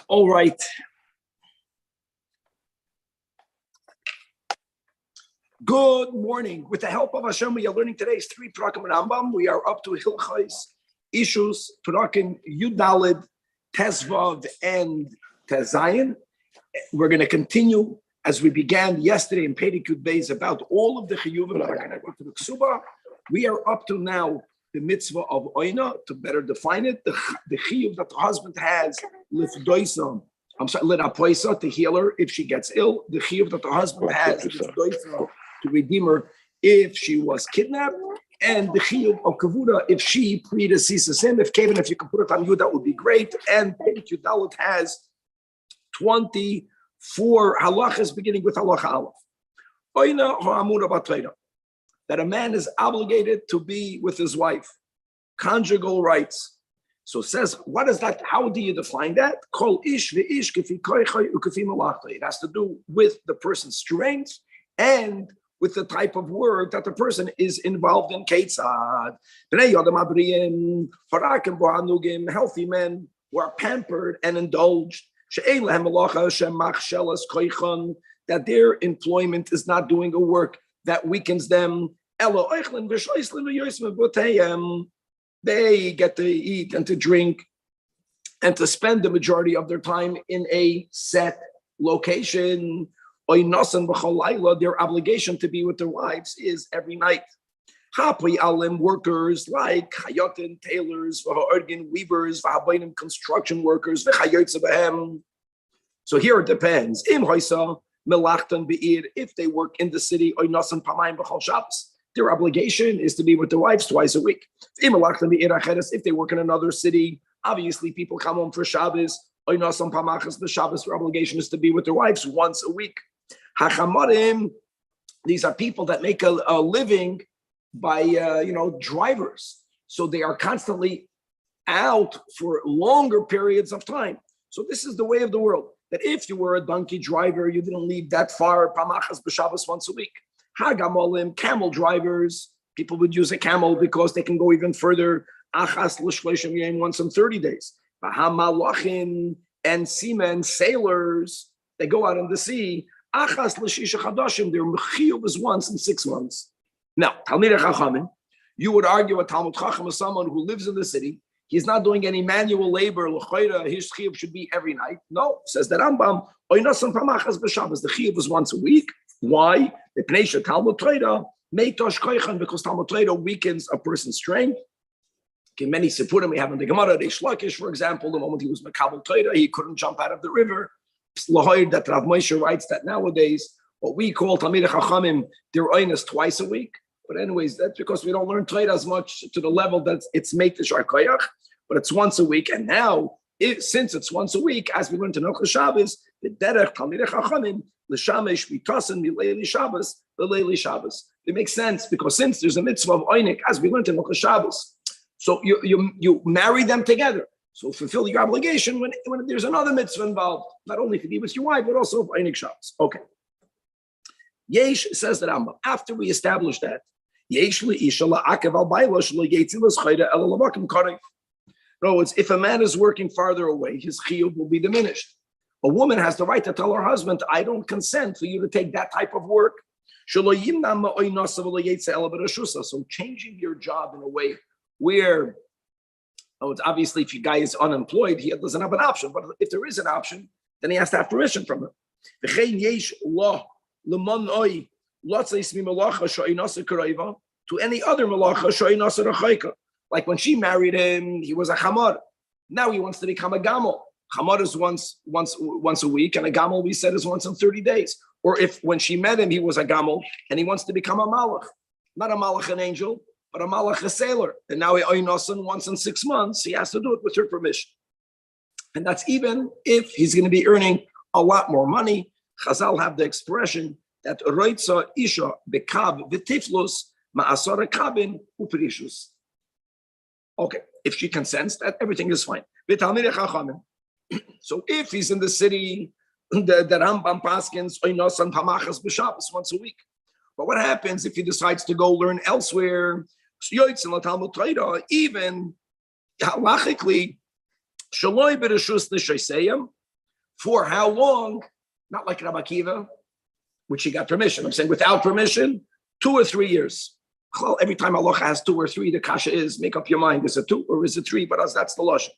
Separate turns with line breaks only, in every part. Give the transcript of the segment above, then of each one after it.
All right. Good morning. With the help of Hashem, we are learning today's 3 Prakim Rambam. We are up to Hilchos, Ishus, Prakim, Yudalid, Tesvav, and Tezayin. We're going to continue as we began yesterday in Perek Yud Beis about all of the chiyuvim that are connected to the ksuba. We are up to now the mitzvah of oina. To better define it, the chiyuv that the husband has lifdoisa. Lirapoisa, to heal her if she gets ill. The chiyuv that the husband has lifdoisa, to redeem her if she was kidnapped, and the chiyuv of kavuda if she predeceases him. If Kevin, if you can put it on you, that would be great. And Perek Yud Dalet has 24 halachas, beginning with halacha aleph. Oina ha'amura b'Torah, that a man is obligated to be with his wife, conjugal rights. So it says, what is that? How do you define that? Kol ish ve'ish kefi koichai ukefi malachta. It has to do with the person's strength and with the type of work that the person is involved in. Ketzad bnei yodam abriyim farakim bohanugim, healthy men who are pampered and indulged. She'ein lehem malacha shemachshelas koichan, that their employment is not doing a work that weakens them. They get to eat and to drink and to spend the majority of their time in a set location. Their obligation to be with their wives is every night. Workers like chayotin, tailors, weavers, construction workers. So here it depends. If they work in the city, their obligation is to be with their wives twice a week. If they work in another city, obviously people come home for Shabbos. The Shabbos, their obligation is to be with their wives once a week. These are people that make a living by drivers. So they are constantly out for longer periods of time. So this is the way of the world, that if you were a donkey driver, you didn't leave that far, pamachas b'Shabbos once a week. Hagamolim, camel drivers, people would use a camel because they can go even further, achas l'shloshim yom, once in 30 days. Hamalachim and seamen, sailors, they go out in the sea, achas l'shisha chadashim, their mechiyuv is once in 6 months. Now, Talmidei Chachamim, you would argue a Talmud Chacham is someone who lives in the city. He's not doing any manual labor. His chiyuv should be every night. No, says the Rambam. The chiyuv is once a week. Why? Because Talmud Torah weakens a person's strength. Okay, many Sipurim we have in the Gemara. Reish Lakish, for example, the moment he was Makabel Torah, he couldn't jump out of the river. That Rav Moshe writes that nowadays, what we call Talmidei Chachamim, their oin is twice a week. But anyways, that's because we don't learn Torah as much to the level that it's Meitish or Koyach, but it's once a week. And now, since it's once a week, as we learn to Nocha Shabbos, the Derech Talmidei Chachamim, L'shamesh mitasen mileili Shabbos, l'leili Shabbos. It makes sense because since there's a mitzvah of Oinik, as we learned in Nocha Shabbos, so you marry them together. So fulfill your obligation when there's another mitzvah involved, not only to be with your wife, but also for Oinik Shabbos. Okay. Yesh says that after we establish that, Yesh li'isha la'akev al bayla shelo yetzilas chayda ela lamakim karei. In other words, if a man is working farther away, his chiyuv will be diminished. A woman has the right to tell her husband, I don't consent for you to take that type of work. So changing your job in a way where, it's obviously if your guy is unemployed, he doesn't have an option. But if there is an option, then he has to have permission from her. To any other malacha, like when she married him, he was a chamar. Now he wants to become a gamel. Chamar is once a week, and a gamel, we said, is once in 30 days. Or if when she met him, he was a gamel, and he wants to become a malach. Not a malach, an angel, but a malach, a sailor. And now he oinosan once in 6 months, he has to do it with her permission. And that's even if he's going to be earning a lot more money. Chazal have the expression that roitza isha bekav v'tiflus Ma'asara kabin u'perishus. Okay, if she consents, that everything is fine. So if he's in the city, the Rambam paskins oinosan pamachas b'Shabbos once a week. But what happens if he decides to go learn elsewhere? Even halachically, shaloi b'reshus nishayseim. For how long? Not like Rabbi Akiva, which he got permission. I'm saying without permission, 2 or 3 years. Every time Allah has 2 or 3, the kasha is, make up your mind, is it 2 or is it 3? But that's the lashon.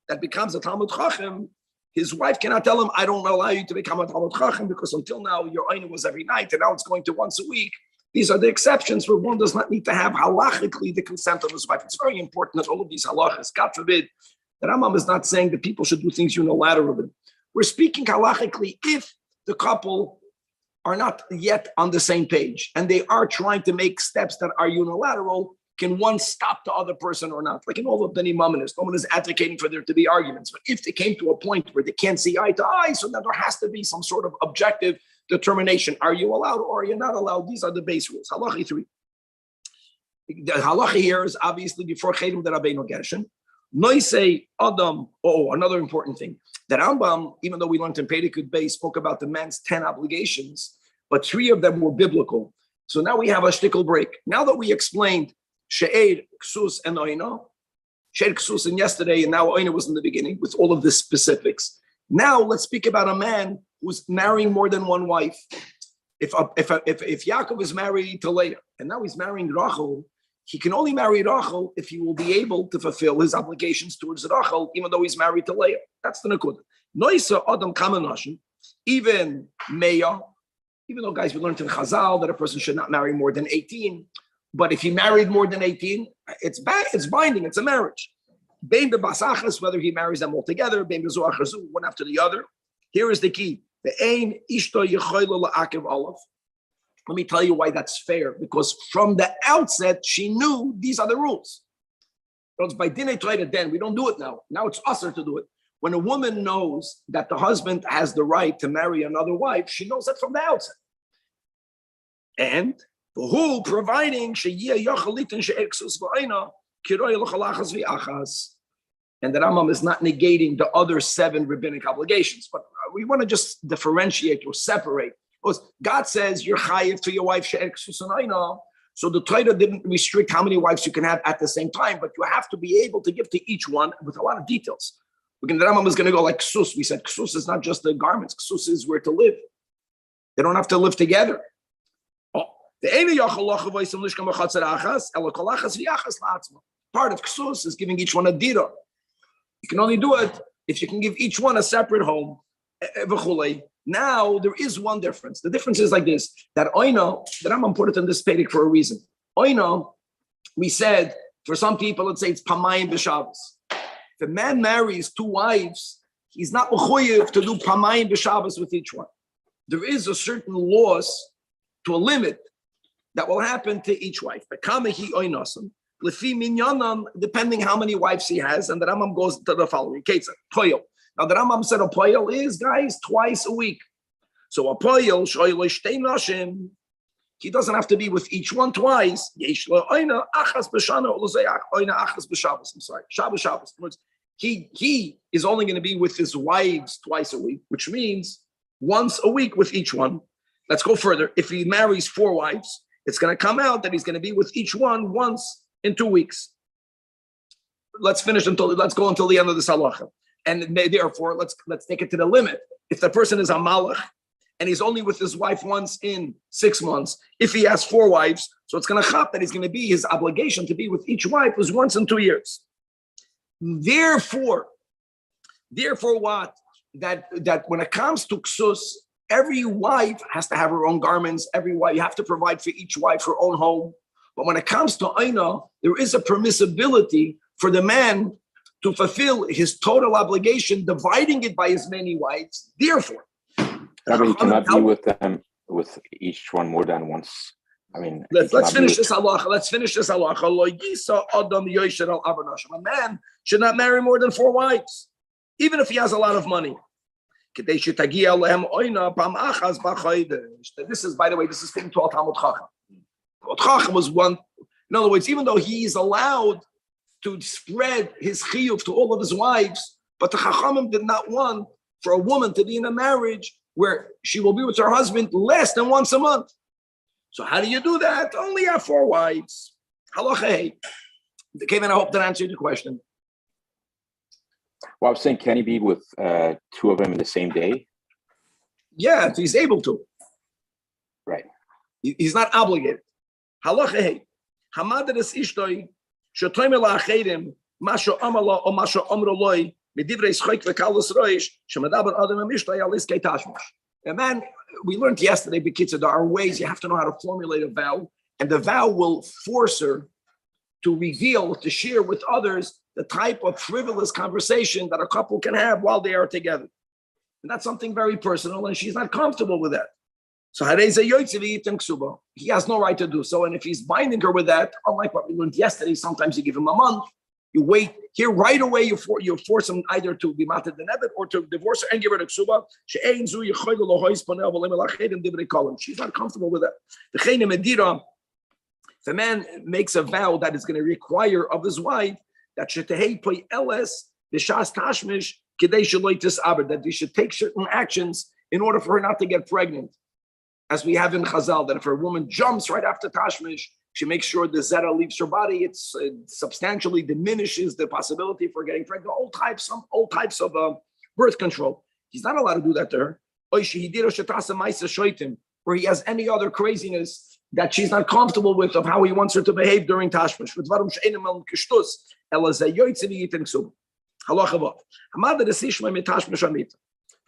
That becomes a Talmud Chacham, his wife cannot tell him, I don't allow you to become a Talmud Chacham because until now your oina was every night and now it's going to once a week. These are the exceptions where one does not need to have halachically the consent of his wife. It's very important that all of these halachas, God forbid, the Rambam is not saying that people should do things unilaterally. We're speaking halachically if the couple are not yet on the same page and they are trying to make steps that are unilateral. Can one stop the other person or not? Like in all of the Nimaminist, no one is advocating for there to be arguments. But if they came to a point where they can't see eye to eye, so then there has to be some sort of objective determination. Are you allowed or are you not allowed? These are the base rules. Halacha 3. The halacha here is obviously before Chedim the Rabbeinu Gershon. Noisei Adam. Oh, another important thing. The Rambam, even though we learned in Pedikut Bay, spoke about the man's 10 obligations, but 3 of them were biblical. So now we have a shtickle break. Now that we explained She'er, Ksus, and Oina, She'er, Ksus, and yesterday, and now Oina was in the beginning with all of the specifics. Now let's speak about a man who's marrying more than one wife. If Yaakov is married to Leah, and now he's marrying Rachel, he can only marry Rachel if he will be able to fulfill his obligations towards Rachel, even though he's married to Leah. That's the Nakuda. Noisa Adam Kamanashin, even Meya, even though guys, we learned in Chazal that a person should not marry more than 18. But if he married more than 18, it's binding, it's a marriage. Bein b'basachas, whether he marries them all together, bein b'zoach hazu, one after the other. Here is the key. The ein ishto yechoylo la'akev olav. Let me tell you why that's fair. Because from the outset, she knew these are the rules. It's by dinei Torah then. We don't do it now. Now it's usher to do it. When a woman knows that the husband has the right to marry another wife, she knows that from the outset. And who providing and the Rambam is not negating the other 7 rabbinic obligations, but we want to just differentiate or separate. Because God says you're chayiv to your wife, so the Torah didn't restrict how many wives you can have at the same time, but you have to be able to give to each one with a lot of details. The Rambam is going to go like ksus. We said ksus is not just the garments, ksus is where to live. They don't have to live together. Part of ksus is giving each one a dira. You can only do it if you can give each one a separate home. Now there is one difference. The difference is like this: that oina, the Rambam put it in this pedic for a reason. Oina, we said for some people, let's say it's pamayim b'Shabbos. If a man marries 2 wives, he's not mechuyev to do pamayim b'Shabbos with each one. There is a certain loss to a limit that will happen to each wife. Depending how many wives he has, and the Rambam goes to the following case. Now the Rambam said a poyel is, guys, twice a week. So a poyel, he doesn't have to be with each one twice. I'm sorry, Shabbos. He is only going to be with his wives twice a week, which means once a week with each one. Let's go further. If he marries 4 wives, it's going to come out that he's going to be with each one once in 2 weeks. Let's go until the end of the halacha. And therefore, let's take it to the limit. If the person is a malach and he's only with his wife once in 6 months, if he has 4 wives, so it's going to chap that he's going to be, his obligation to be with each wife is once in 2 years. Therefore what? That when it comes to ksus, every wife has to have her own garments. Every wife, you have to provide for each wife her own home. But when it comes to Aina, there is a permissibility for the man to fulfill his total obligation, dividing it by as many wives. Therefore,
Rabbi, you cannot be with them, with each one more than once. I mean,
let's finish this halacha. A man should not marry more than 4 wives, even if he has a lot of money. This is, by the way, this is fitting to a Talmud Chacham. Was one. In other words, even though he's allowed to spread his chiyuv to all of his wives, but the Chachamim did not want for a woman to be in a marriage where she will be with her husband less than once a month. So how do you do that? Only have 4 wives. Halacha. Kevin, I hope that answered the question.
Well, I was saying, can he be with 2 of them in the same day?
Yeah, if he's able to.
Right.
He's not obligated. Halacha. Hamadaris ishtoi shetoim ela acherim masho amala o masho amroloi medivrei schoik vekalos roish shemadaber adam mishtoi alis keitashmish. And man, we learned yesterday, Bekitza, there are ways you have to know how to formulate a vow, and the vow will force her to reveal, to share with others the type of frivolous conversation that a couple can have while they are together. And that's something very personal, and she's not comfortable with that. So he has no right to do so. And if he's binding her with that, unlike what we learned yesterday, sometimes you give him a month, you wait here right away, you force him either to be mated the nebet or to divorce her and give her the ksuba. She's not comfortable with that. If a man makes a vow that is going to require of his wife that he should take certain actions in order for her not to get pregnant. As we have in Chazal, that if a woman jumps right after Tashmish, she makes sure the zera leaves her body. It substantially diminishes the possibility for getting pregnant. Some old types of birth control. He's not allowed to do that to her. Or he has any other craziness that she's not comfortable with of how he wants her to behave during Tashmish. If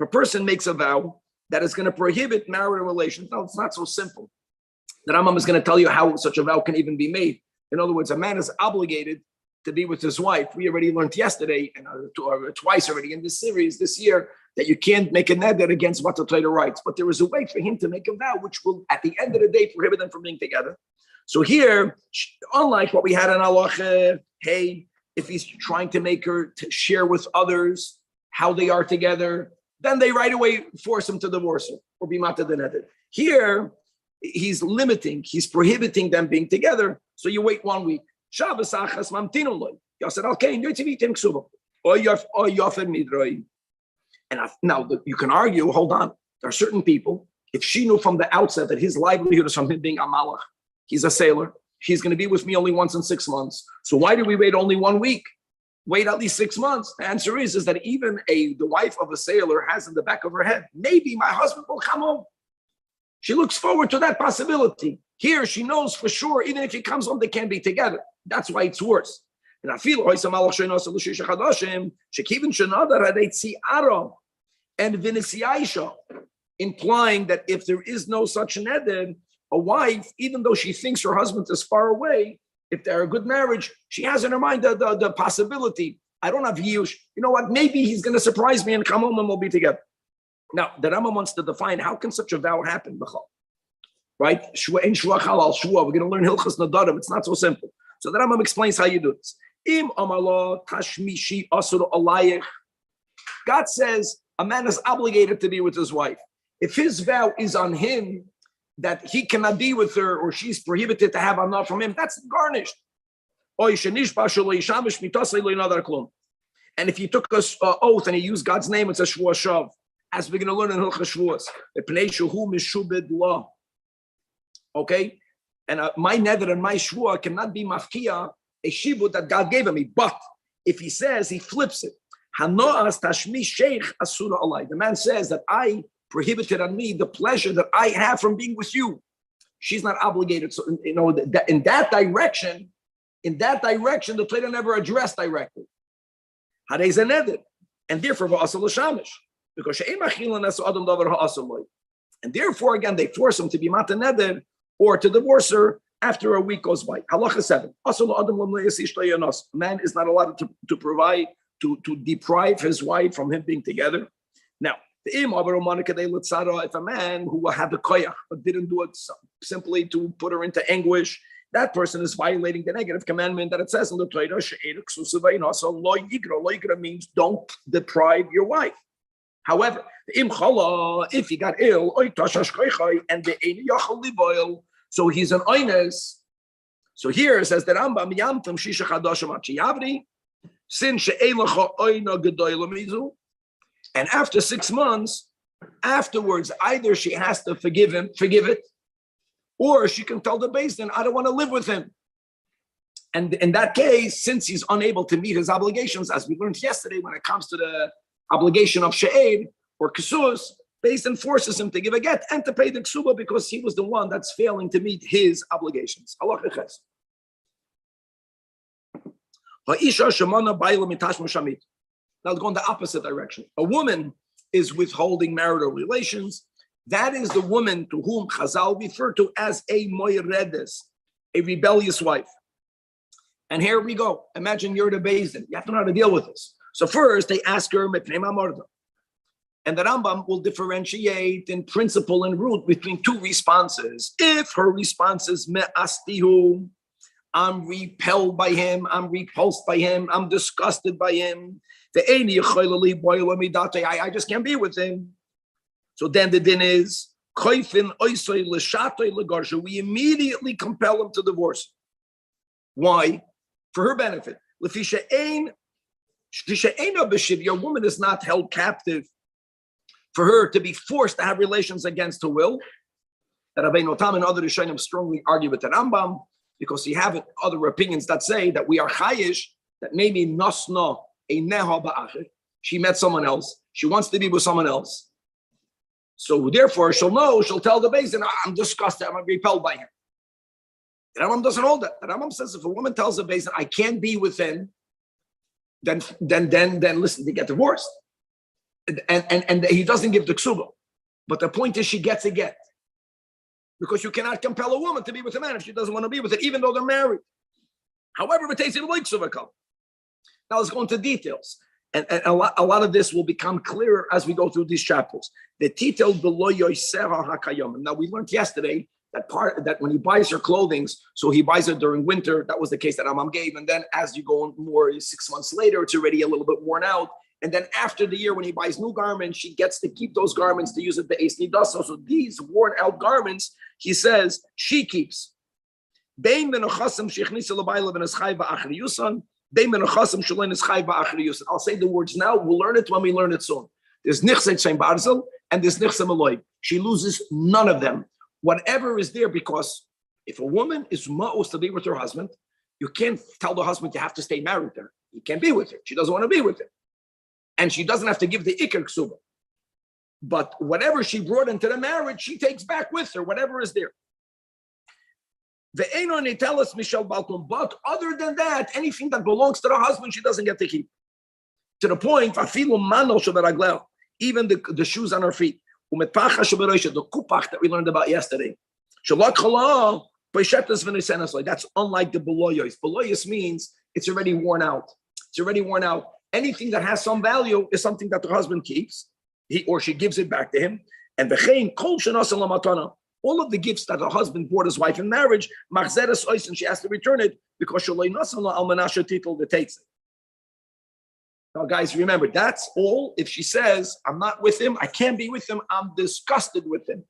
a person makes a vow that is going to prohibit marital relations, no, it's not so simple. The Rambam is going to tell you how such a vow can even be made. In other words, a man is obligated to be with his wife. We already learned yesterday, and twice already in this series this year, that you can't make a neder against what the Torah writes. But there is a way for him to make a vow which will, at the end of the day, prohibit them from being together. So here, unlike what we had in Allah, if he's trying to make her to share with others how they are together, then they right away force him to divorce her or be mated the neder. Here, he's prohibiting them being together. So you wait 1 week. Shabbos achas mamtinu loy. Yasser al kein yotzivim ksuba. Or yofer midroi. And now you can argue, hold on, there are certain people, if she knew from the outset that his livelihood is from him being a malach, he's a sailor, he's going to be with me only once in 6 months. So why do we wait only 1 week? Wait at least 6 months. The answer is that even the wife of a sailor has in the back of her head, maybe my husband will come home. She looks forward to that possibility. Here, she knows for sure, even if he comes home, they can't be together. That's why it's worse. And I feel and Viniciaisha, implying that if there is no such neder, a wife, even though she thinks her husband is far away, if they're a good marriage, she has in her mind the possibility. I don't have Yush. You know what? Maybe he's going to surprise me and come home and we'll be together. Now, the Rambam wants to define how can such a vow happen, right? We're going to learn Hilchas Nadarim. It's not so simple. So the Rambam explains how you do this. God says a man is obligated to be with his wife. If his vow is on him that he cannot be with her or she's prohibited to have enough from him, that's garnished. And if he took an oath and he used God's name, it's a shvuah shav. As we're going to learn in Hilchas Shvuos. Okay? And my neder and my shvuah cannot be mafkia, a shibud that God gave me. But if he says, he flips it. The man says that I prohibited on me the pleasure that I have from being with you. She's not obligated. So, in that direction, the Torah never addressed directly. And therefore, because and therefore, again, they force him to be mata neder or to divorce her after a week goes by. Halacha 7. A man is not allowed to deprive his wife from him being together. Now, if a man who had the koyach but didn't do it simply to put her into anguish, that person is violating the negative commandment that it says in the Torah. Lo yigra means don't deprive your wife. However, if he got ill, and So he's an oines. So here it says that Rambam Yamtim Shisha Chadashim Achiyavri, Sin She'elacha Oina Gedoyla Mizu. And after 6 months, afterwards, either she has to forgive it, or she can tell the Beis Din, I don't want to live with him. And in that case, since he's unable to meet his obligations, as we learned yesterday, when it comes to the obligation of She'ed or Kesus, Beis Din forces him to give a get and to pay the ksuba because he was the one that's failing to meet his obligations. Now let's go in the opposite direction. A woman is withholding marital relations. That is the woman to whom Chazal refer to as a moiredes, a rebellious wife. And here we go. Imagine you're the Beis Din. You have to know how to deal with this. So first, they ask her, and the Rambam will differentiate in principle and root between two responses. If her response is me'astihu, I'm repelled by him, I'm repulsed by him, I'm disgusted by him, I just can't be with him. So then the din is, we immediately compel him to divorce. Why? For her benefit. Your woman is not held captive for her to be forced to have relations against her will. That Rabbi Notam and other Rishonim strongly argue with the Rambam because you have other opinions that say that we are chayish, that maybe nasna a neha ba'achir. She met someone else. She wants to be with someone else. So therefore, she'll tell the Beis Din, I'm disgusted, I'm repelled by him. The Rambam doesn't hold that. The Rambam says if a woman tells the Beis Din, I can't be with him, then listen, they get divorced. And he doesn't give the ksuba. But the point is she gets a get. Because you cannot compel a woman to be with a man if she doesn't want to be with it, even though they're married. However, it takes it like ksuba. Now let's go into details. And a lot of this will become clearer as we go through these chapters. The titel below yoiseha hakayom. Now we learned yesterday that when he buys her clothing, so he buys it during winter. That was the case that Rambam gave. And then as you go on more 6 months later, it's already a little bit worn out. And then after the year, when he buys new garments, she gets to keep those garments to use it the Eis Nidaso. So these worn out garments, he says, she keeps. I'll say the words now. We'll learn it when we learn it soon. There's nichset shein barzel and there's nichset maloi. She loses none of them. Whatever is there, because if a woman is ma'us to be with her husband, you can't tell the husband you have to stay married to her. You can't be with her. She doesn't want to be with him. And she doesn't have to give the ikar ksuba. But whatever she brought into the marriage, she takes back with her, whatever is there. But other than that, anything that belongs to the husband, she doesn't get to keep. To the point, even the shoes on her feet, the kupach that we learned about yesterday. That's unlike the beloyos. Beloyos means it's already worn out. It's already worn out. Anything that has some value is something that the husband keeps, he or she gives it back to him. And all of the gifts that the husband bought his wife in marriage, and she has to return it because the takes it. Now, guys, remember, that's all if she says, I'm not with him, I can't be with him, I'm disgusted with him.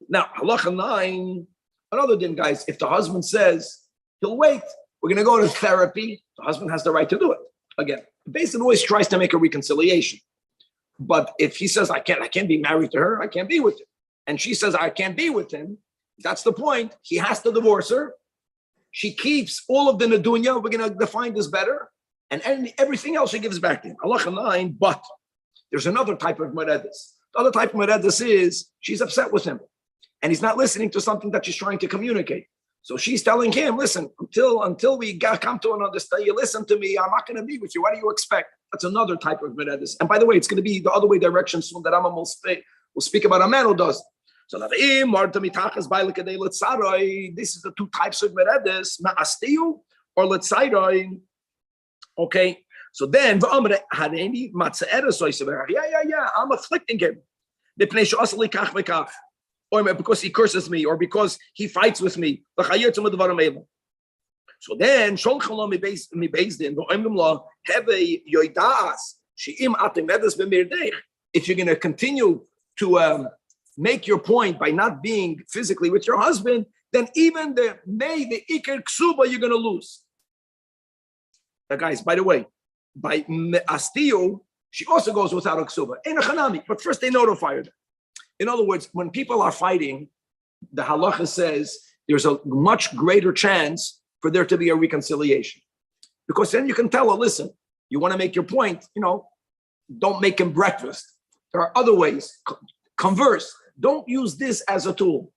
Now, halacha 9, another thing, guys, if the husband says, he'll wait, we're going to go to therapy, the husband has the right to do it. Again, the Beis Din always tries to make a reconciliation. But if he says, I can't be married to her, I can't be with him. And she says, I can't be with him, that's the point. He has to divorce her. She keeps all of the Nedunya. We're going to define this better. And everything else she gives back to him. Halacha 9, but there's another type of meredes. The other type of meredes is she's upset with him. And he's not listening to something that she's trying to communicate. So she's telling him, listen, until we come to an understanding, you listen to me, I'm not going to be with you. What do you expect? That's another type of meredes. And by the way, it's going to be the other way direction soon that Rambam will speak about a man who does. So this is the two types of meredes, ma'astiu or letzairai. Okay, so then I'm afflicting him or because he curses me or because he fights with me. So then if you're going to continue to make your point by not being physically with your husband, then even the Iker Ksuba, you're going to lose. Now, guys, by the way, by Astiu, she also goes without a Ksuba. Ain't a Chanami, but first they notify her. In other words, when people are fighting, the halacha says there's a much greater chance for there to be a reconciliation. Because then you can tell her, listen, you want to make your point, don't make him breakfast. There are other ways. Converse. Don't use this as a tool.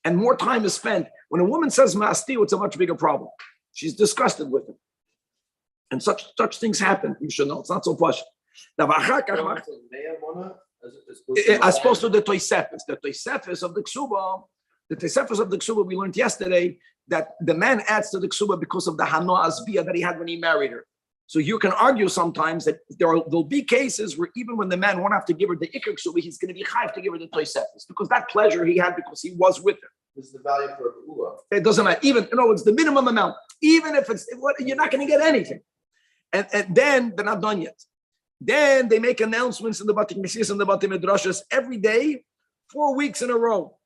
And more time is spent. When a woman says ma'asti, it's a much bigger problem. She's disgusted with it. And such things happen. You should know. It's not so plush. Now, as opposed to the Tosefes. The Tosefes of the Ksuba, we learned yesterday that the man adds to the Ksuba because of the Hano Azbia that he had when he married her. So you can argue sometimes that there'll be cases where even when the man won't have to give her the Iker Ksuba, he's going to be chayv to give her the Tosefes because that pleasure he had because he was with her.
This is the value for a Kula.
It doesn't matter. Even, it's the minimum amount. Even if you're not going to get anything. And then they're not done yet. Then they make announcements in the Bati Mesias and the Bati Midrashas every day, 4 weeks in a row.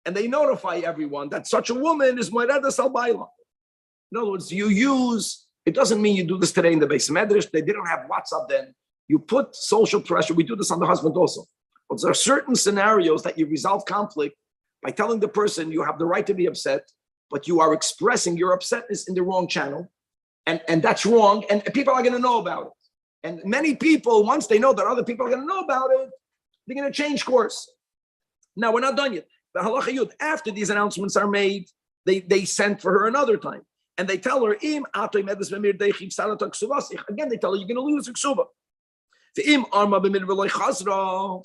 And they notify everyone that such a woman is Moeredas al Baila. In other words, it doesn't mean you do this today in the Beis Medrash. They didn't have WhatsApp then. You put social pressure. We do this on the husband also. But there are certain scenarios that you resolve conflict by telling the person you have the right to be upset, but you are expressing your upsetness in the wrong channel. And that's wrong. And people are going to know about it. And many people, once they know that other people are going to know about it, they're going to change course. Now, we're not done yet. The halacha yud, after these announcements are made, they send for her another time. And they tell her, again, they tell her, you're going to lose the ksuba. The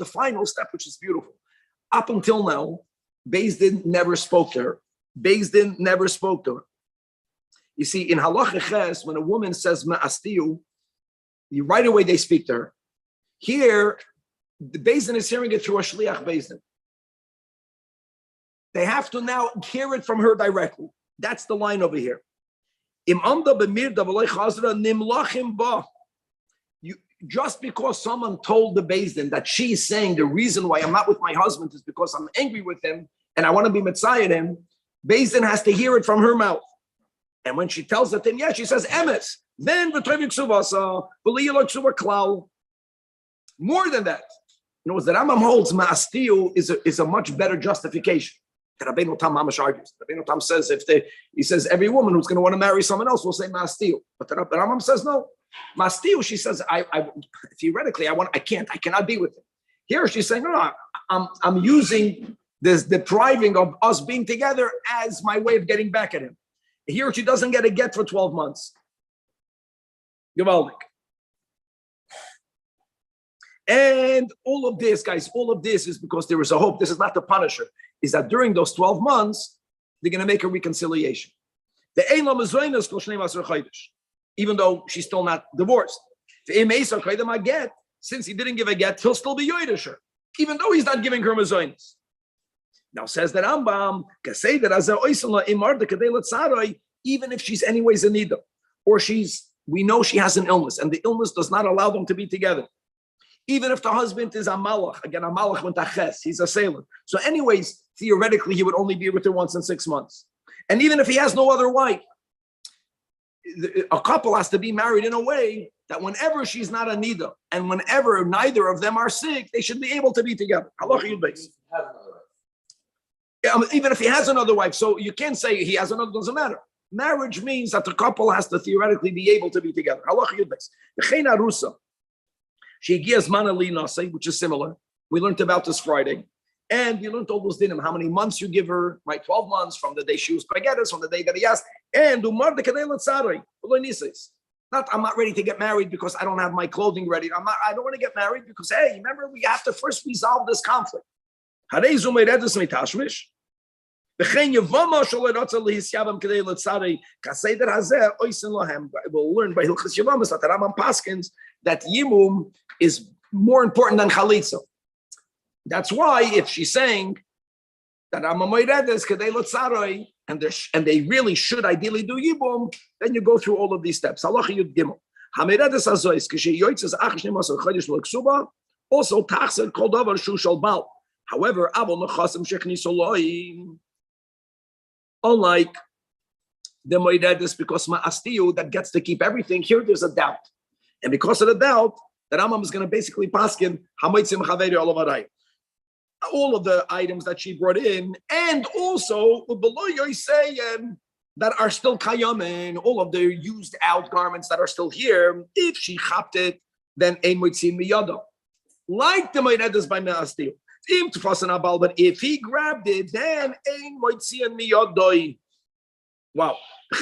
final step, which is beautiful. Up until now, Beis Din never spoke to her. You see, in halacha ches, when a woman says ma'astiu, right away they speak to her. Here, the Beis Din is hearing it through a shliach Beis Din. They have to now hear it from her directly. That's the line over here. Just because someone told the Beis Din that she's saying the reason why I'm not with my husband is because I'm angry with him and I want to be mitzayed him, Beis Din has to hear it from her mouth. And when she tells it to him, she says emes. Then more than that. In other words, the Rambam holds ma'astiu is a much better justification. The Rabbeinu Tam Mamash argues. The Rabbeinu Tam says he says every woman who's going to want to marry someone else will say ma'astiu. But the Rambam says no. Ma'astiu, she says, I theoretically I cannot be with him. Here she's saying, no, I'm using this depriving of us being together as my way of getting back at him. Here she doesn't get a get for 12 months. Gewaldig. And all of this, guys, is because there is a hope. This is not the punisher. Is that during those 12 months, they're going to make a reconciliation. Even though she's still not divorced. Since he didn't give a get, he'll still be yoidisher, even though he's not giving her mazoinus. Now says that Rambam, even if she's anyways a nida, or we know she has an illness, and the illness does not allow them to be together. Even if the husband is a malach, again, a malach with taches, he's a sailor. So anyways, theoretically, he would only be with her once in 6 months. And even if he has no other wife, a couple has to be married in a way that whenever she's not a nida, and whenever neither of them are sick, they should be able to be together. Even if he has another wife, so you can't say he has another, doesn't matter. Marriage means that the couple has to theoretically be able to be together. Which is similar. We learned about this Friday. And we learned all those dinim, how many months you give her, right? 12 months from the day she was pregnant, from the day that he asked. And not, I'm not ready to get married because I don't have my clothing ready. I don't want to get married because, hey, remember, we have to first resolve this conflict. We'll learn by Hilchas Yavamas that the Rambam paskins that Yimum is more important than Chalitza. That's why if she's saying that I'm a Moiredes Kadei Lotzaroi and they really should ideally do Yibum, then you go through all of these steps. Halacha Yud Gimel. Hameredes Azois Kishe Yoitzes Ach Shneim Asar Chodesh L'Ksuba also Tachser Kol Davar Shu Shal Bal. However, unlike the Moededis, because Ma'astiu that gets to keep everything, here there's a doubt. And because of the doubt, the Rambam is going to basically paskin all of the items that she brought in, and also that are still kayamin, all of the used out garments that are still here. If she chapped it, then ein moitzin miyado. Like the Moededis by Ma'astiu. But if he grabbed it, then ein moitzin miyadoi. Wow. If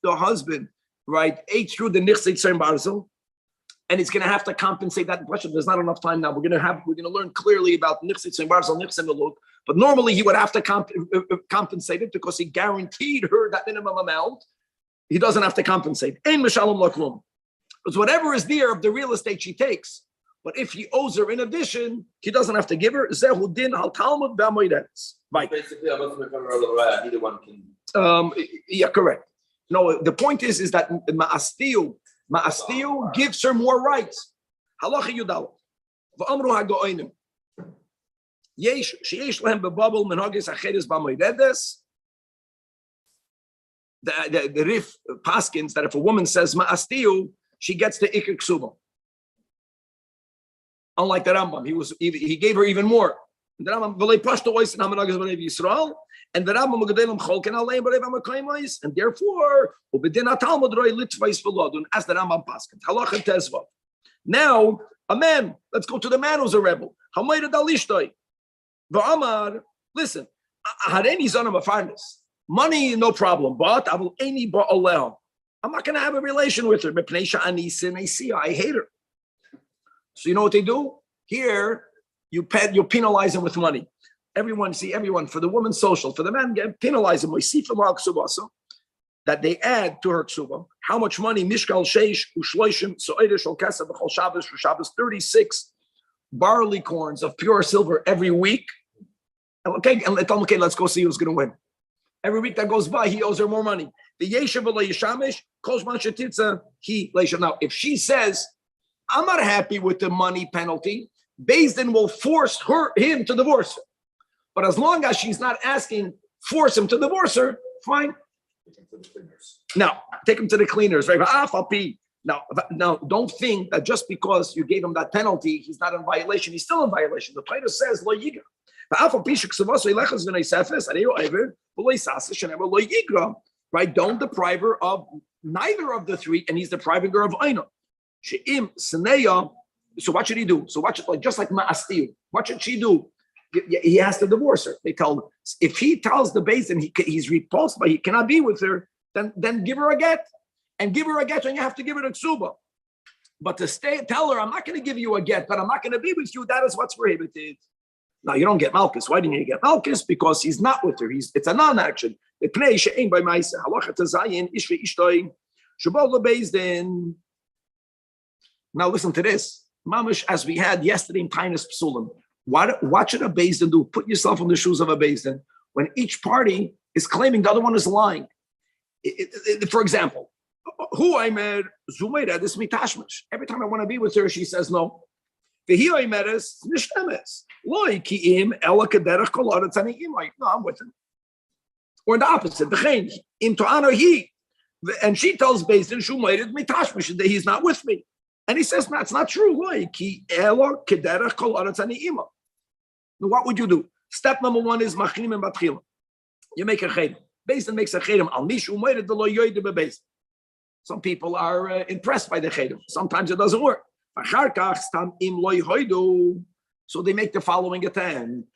the husband, right, ate through the nichsei tzayim barzel, and he's going to have to compensate that question. There's not enough time now. We're going to learn clearly about nichsei tzayim barzel, nichsei meluk. But normally he would have to compensate it because he guaranteed her that minimum amount. He doesn't have to compensate. Ein mishalom laklum. Because whatever is there of the real estate she takes. But if he owes her in addition, he doesn't have to give her. Zehudin al Talmud b'amoydes. Right.
Basically, either one can.
Yeah, correct. No, the point is that Ma'astiu gives her more rights. Halacha Yudal. V'amru hagoinim. Yesh sheyesh lehem bebabel menhagis achedes b'amoydes. The Rif paskins that if a woman says Ma'astiu, she gets the ikar ksuba. Unlike the Rambam, he gave her even more. The Rambam v'lei pashto ois n'hamanagas b'nei Yisrael, and the Rambam u'gedelim cholken aleim b'nei v'amakayim, and therefore u'bedin haTalmud roi litvais v'lodun, as the Rambam paskin. Halacha tezvav. Now a man. Let's go to the man who's a rebel. Hamayra dalishtoi. V'amar. Listen. Hareni zanam afarnis. Money, no problem. But I will any ba'aleh. I'm not going to have a relation with her. I hate her. So you know what they do? Here, you penalize them with money. Everyone, for the woman's social, for the man, penalize them. That they add to her ksuba. How much money? Mishkal sheish, ushloishim, so'eder shol kesef, b'chol Shabbos, for Shabbos, 36 barley corns of pure silver every week. Okay, and let's go see who's going to win. Every week that goes by, he owes her more money. The yeshiv yishamish, koshman shetitza, he leisha. Now, if she says, I'm not happy with the money penalty, Beis Din will force him to divorce her. But as long as she's not force him to divorce her, fine. Now, take him to the cleaners, right? Now, don't think that just because you gave him that penalty, he's not in violation. He's still in violation. The Torah says, lo yiga. Right? Don't deprive her of neither of the three, and he's depriving her of Aina. So what should he do? So watch it, just like Ma'astiu. What should she do? He has to divorce her. They tell him, if he tells the Beis Din he's repulsed, but he cannot be with her, then give her a get. And give her a get, and you have to give her a ksuba. But to tell her, I'm not going to give you a get, but I'm not going to be with you, that is what's prohibited. Now, you don't get Malchus. Why didn't you get Malchus? Because he's not with her. It's a non-action. Now listen to this. Mamish, as we had yesterday in Tainus Psulim, what should a Beis Din do? Put yourself in the shoes of a Beis Din when each party is claiming the other one is lying. For example, who I met, Zumayra, this mitashmish. Every time I want to be with her, she says no. No, I'm with him. Or the opposite. And she tells Beis Din, Zumayra, mitashmish, that he's not with me. And he says, no, it's not true. Now, what would you do? Step number one is machlim and batchila. You make a chedem. Beis Din makes a chedem. Al mishu umayred lo yoyde bebeis Din. Some people are impressed by the chedem. Sometimes it doesn't work. So they make the following attempt.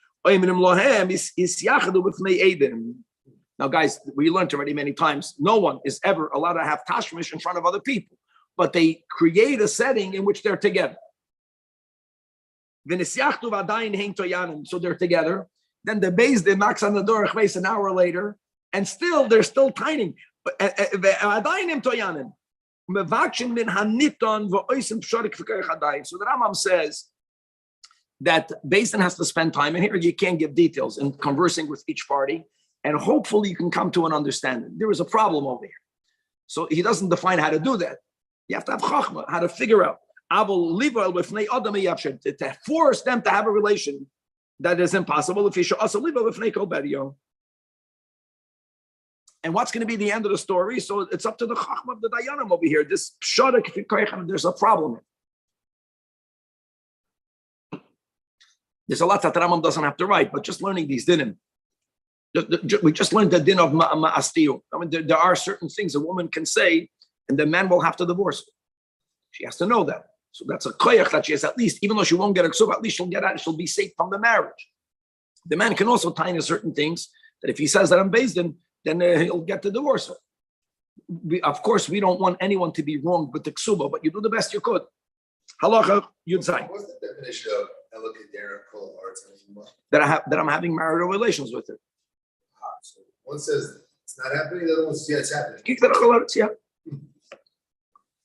Now, guys, we learned already many times, no one is ever allowed to have tashmish in front of other people. But they create a setting in which they're together. So they're together. Then the Beis Din knocks on the door an hour later, and they're still tining. So the Rambam says that Beis Din has to spend time, and here you can't give details, in conversing with each party, and hopefully you can come to an understanding. There is a problem over here. So he doesn't define how to do that. You have to have chachma, how to figure out. To force them to have a relation that is impossible. And what's going to be the end of the story? So it's up to the chachma of the dayanim over here. This pshara, there's a problem. There's a lot that Rambam doesn't have to write, but just learning these dinim. We just learned the din of ma'astiu. I mean, there are certain things a woman can say, and the man will have to divorce her. She has to know that. So that's a koyach that she has, at least, even though she won't get a ksuba, at least she'll get out, she'll be safe from the marriage. The man can also tie into certain things that if he says that I'm based in, then he'll get the divorce. Of course, we don't want anyone to be wrong with the ksuba, but you do the best you could. Halacha Yud Zayin.
What's the definition of
that I'm having marital relations with her?
So one says it's not happening, the other one says it's happening.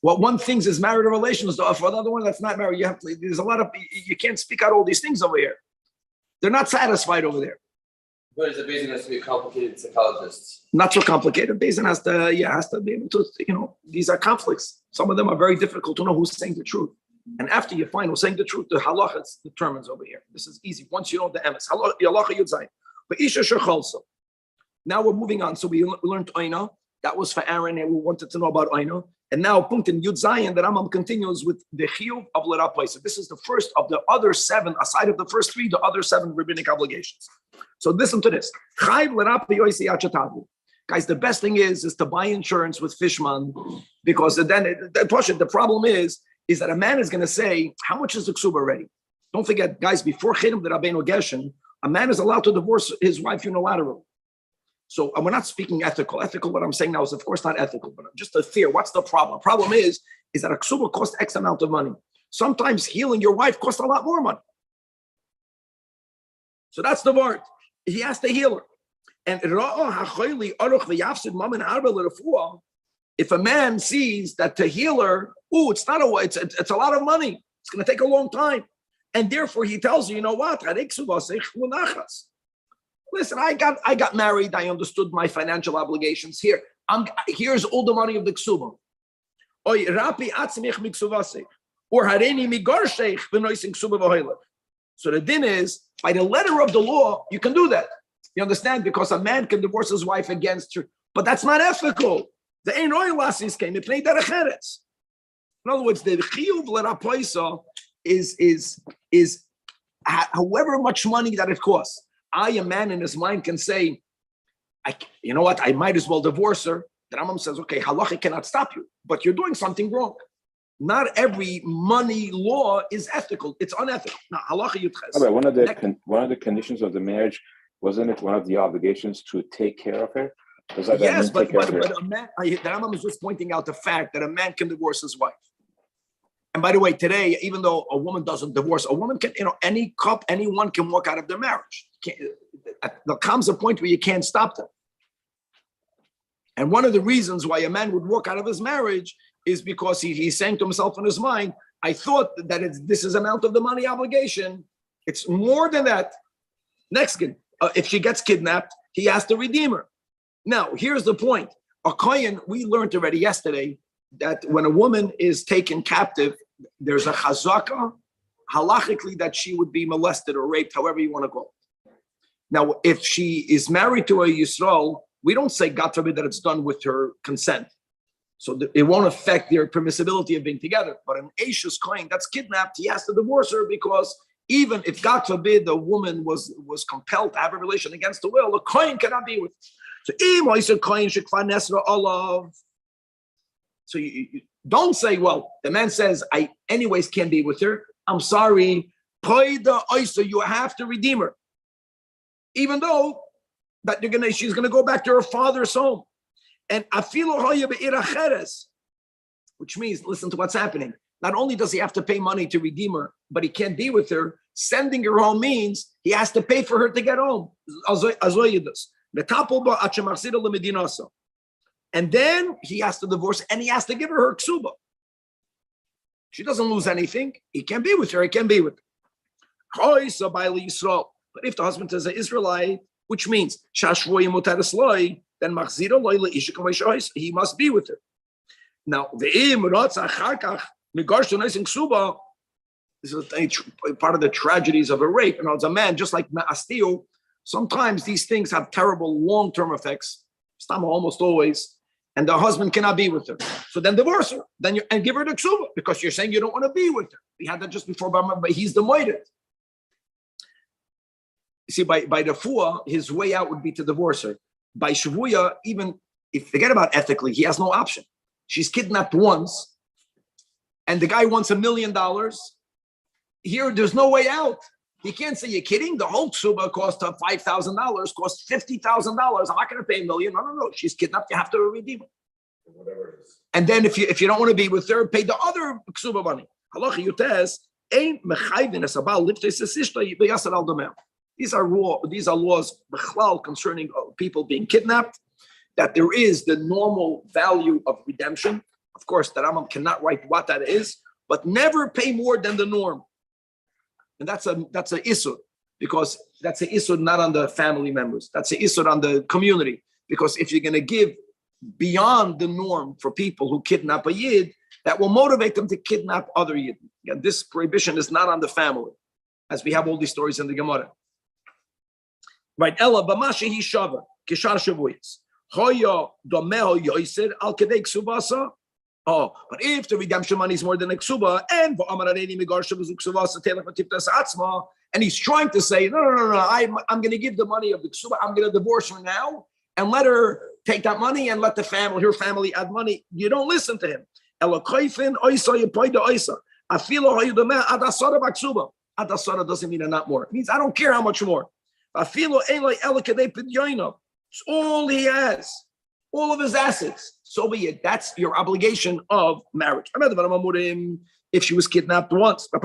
Well, one thing is marital relations, for the other one that's not married, you have to, there's a lot of, you can't speak out all these things over here. They're not satisfied over there.
But is the Bezin has to be a complicated psychologist?
Not so complicated. Bezin has to be able to, these are conflicts. Some of them are very difficult to know who's saying the truth. And after you find who's saying the truth, the halacha determines over here. This is easy. Once you know the emes. Halacha Yud Zayin. But Isha Shechalsa. Now we're moving on. So we learned Oina. That was for Aaron, and we wanted to know about Oina. And now, punkt in Yud Zayin, the Rambam continues with the chiyuv of l'rapay. So this is the first of the other 7, aside of the first 3, the other 7 rabbinic obligations. So listen to this. Guys, the best thing is to buy insurance with Fishman, because then the problem is that a man is going to say, how much is the ksuba already? Don't forget, guys, before Chidim the Rabbeinu Geshen, a man is allowed to divorce his wife unilaterally. So we're not speaking ethical. Ethical, what I'm saying now is, of course, not ethical, but just a fear. What's the problem? Problem is that a ksuba costs X amount of money. Sometimes healing your wife costs a lot more money. So that's the word. He has to heal her. And if a man sees that to heal her, it's a lot of money. It's going to take a long time. And therefore he tells you, you know what? Listen, I got married. I understood my financial obligations. Here's all the money of the ksuba. So the din is, by the letter of the law, you can do that. You understand? Because a man can divorce his wife against her, but that's not ethical. The ein oil lasis came. It played that acheretz. In other words, the chiyuv l'rapoisa is however much money that it costs. A man in his mind can say, you know what, I might as well divorce her. The Rambam says, okay, halacha cannot stop you, but you're doing something wrong. Not every money law is ethical. It's unethical. Now, halacha yutches.
But one of the conditions of the marriage, wasn't it one of the obligations to take care of her?
Yes, but a man, the Rambam is just pointing out the fact that a man can divorce his wife. And by the way, today, even though a woman doesn't divorce, a woman can, anyone can walk out of their marriage. There comes a point where you can't stop them. And one of the reasons why a man would walk out of his marriage is because he's saying to himself in his mind, I thought that this is amount of the money obligation. It's more than that. Next, if she gets kidnapped, he has to redeem her. Now, here's the point. A kohen, we learned already yesterday that when a woman is taken captive, there's a chazaka, halachically, that she would be molested or raped, however you want to go. Now, if she is married to a Yisrael, we don't say, God forbid, that it's done with her consent. So it won't affect their permissibility of being together. But an Ishus kohen that's kidnapped, he has to divorce her, because even if, God forbid, the woman was compelled to have a relation against the will, the kohen cannot be with her. So you don't say, well, the man says, I anyways can't be with her. I'm sorry. You have to redeem her. Even though that she's gonna go back to her father's home. And which means, listen to what's happening. Not only does he have to pay money to redeem her, but he can't be with her. Sending her home means he has to pay for her to get home. And then he has to divorce, and he has to give her ksuba. She doesn't lose anything. He can't be with her. He can't be with her. But if the husband is an Israelite, which means then he must be with her. Now, the this is part of the tragedies of a rape. And as a man, just like Ma'astiu, sometimes these things have terrible long-term effects, almost always, and the husband cannot be with her. So then divorce her, and give her the ksuba, because you're saying you don't want to be with her. We had that just before, but he's the moidet. You see, by the fuah, his way out would be to divorce her. By shavuya, even if forget about ethically, he has no option. She's kidnapped once, and the guy wants $1 million. Here, there's no way out. He can't say, you're kidding? The whole ksuba cost her $5,000, cost $50,000. I'm not going to pay $1 million. No. She's kidnapped. You have to redeem her.
Whatever it is.
And then if you don't want to be with her, pay the other ksuba money. Halacha yutes ain't mechayvin es abal liftes es ishta b'yasar al dameh. These are laws concerning people being kidnapped, that there is the normal value of redemption. Of course, the Rambam cannot write what that is, but never pay more than the norm. And that's a isur, because that's an isur not on the family members. That's an isur on the community. Because if you're going to give beyond the norm for people who kidnap a yid, that will motivate them to kidnap other yid. Again, this prohibition is not on the family, as we have all these stories in the Gemara. Right? Ella b'mashe hi shava kishar shavuyis hoya domeho yoiser al kedei ksubasa. Oh, but if the redemption money is more than a ksuba, and and he's trying to say, no, I'm going to give the money of the ksuba, I'm going to divorce her now, and let her take that money and let her family add money. You don't listen to him. Adasara doesn't mean a not more. It means I don't care how much more. It's all he has. All of his assets. So be it. That's your obligation of marriage. If she was kidnapped once, but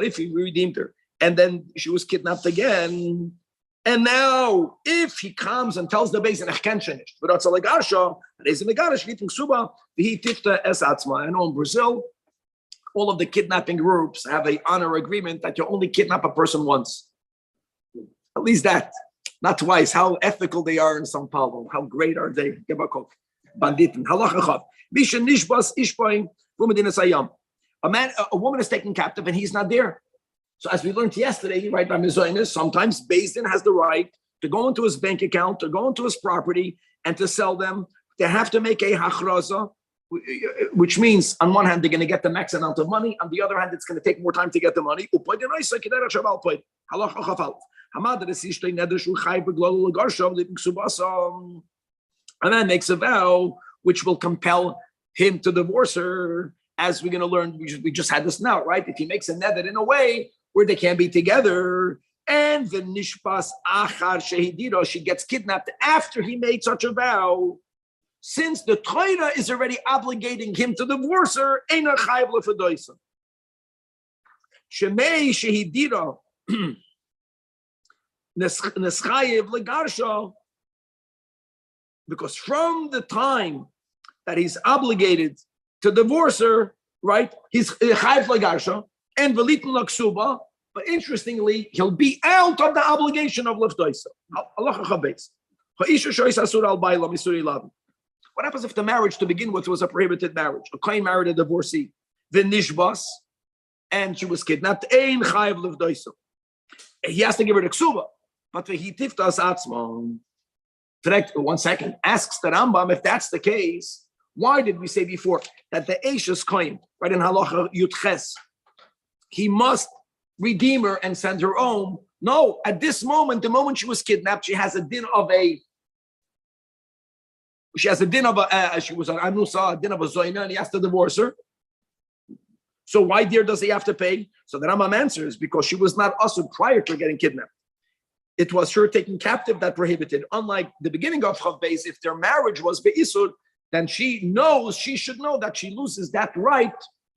if he redeemed her, and then she was kidnapped again, and now if he comes and tells the base, I know in Brazil, all of the kidnapping groups have an honor agreement that you only kidnap a person once. At least that. Not twice. How ethical they are in São Paulo. How great are they? Banditin. A woman is taken captive and he's not there. So as we learned yesterday, right, by Mizoinus, sometimes Beis Din has the right to go into his bank account, to go into his property, and to sell them. They have to make a hachraza, which means on one hand they're going to get the max amount of money, on the other hand it's going to take more time to get the money. And then makes a vow which will compel him to divorce her, as we're going to learn. We just had this now, right? If he makes a neder in a way where they can't be together, and the nishpas achar shehidiro, she gets kidnapped after he made such a vow, since the Torah is already obligating him to divorce her, eina chayv lefadoisa. Shemei shehidiro neschayev legarsha, because from the time that he's obligated to divorce her, right, he's chayev legarsha and velitin laksuba. But interestingly, he'll be out of the obligation of lefdoisa. What happens if the marriage to begin with was a prohibited marriage? A kohen married a divorcee, the nishbas, and she was kidnapped. Ein chayev lefdoisa. He has to give her the ksuba. But he tiftas atzma. Correct. 1 second. Asks the Rambam, if that's the case, why did we say before that the Ishus kohen, right in halacha yutches, he must redeem her and send her home? No, at this moment, the moment she was kidnapped, she has a din of a she was an anusa, a din of a zoyna, and he has to divorce her. So why, dear, does he have to pay? So the Rambam answers, because she was not usher prior to getting kidnapped. It was her taking captive that prohibited. Unlike the beginning of Chav Beis, if their marriage was be'isur, then she should know that she loses that right,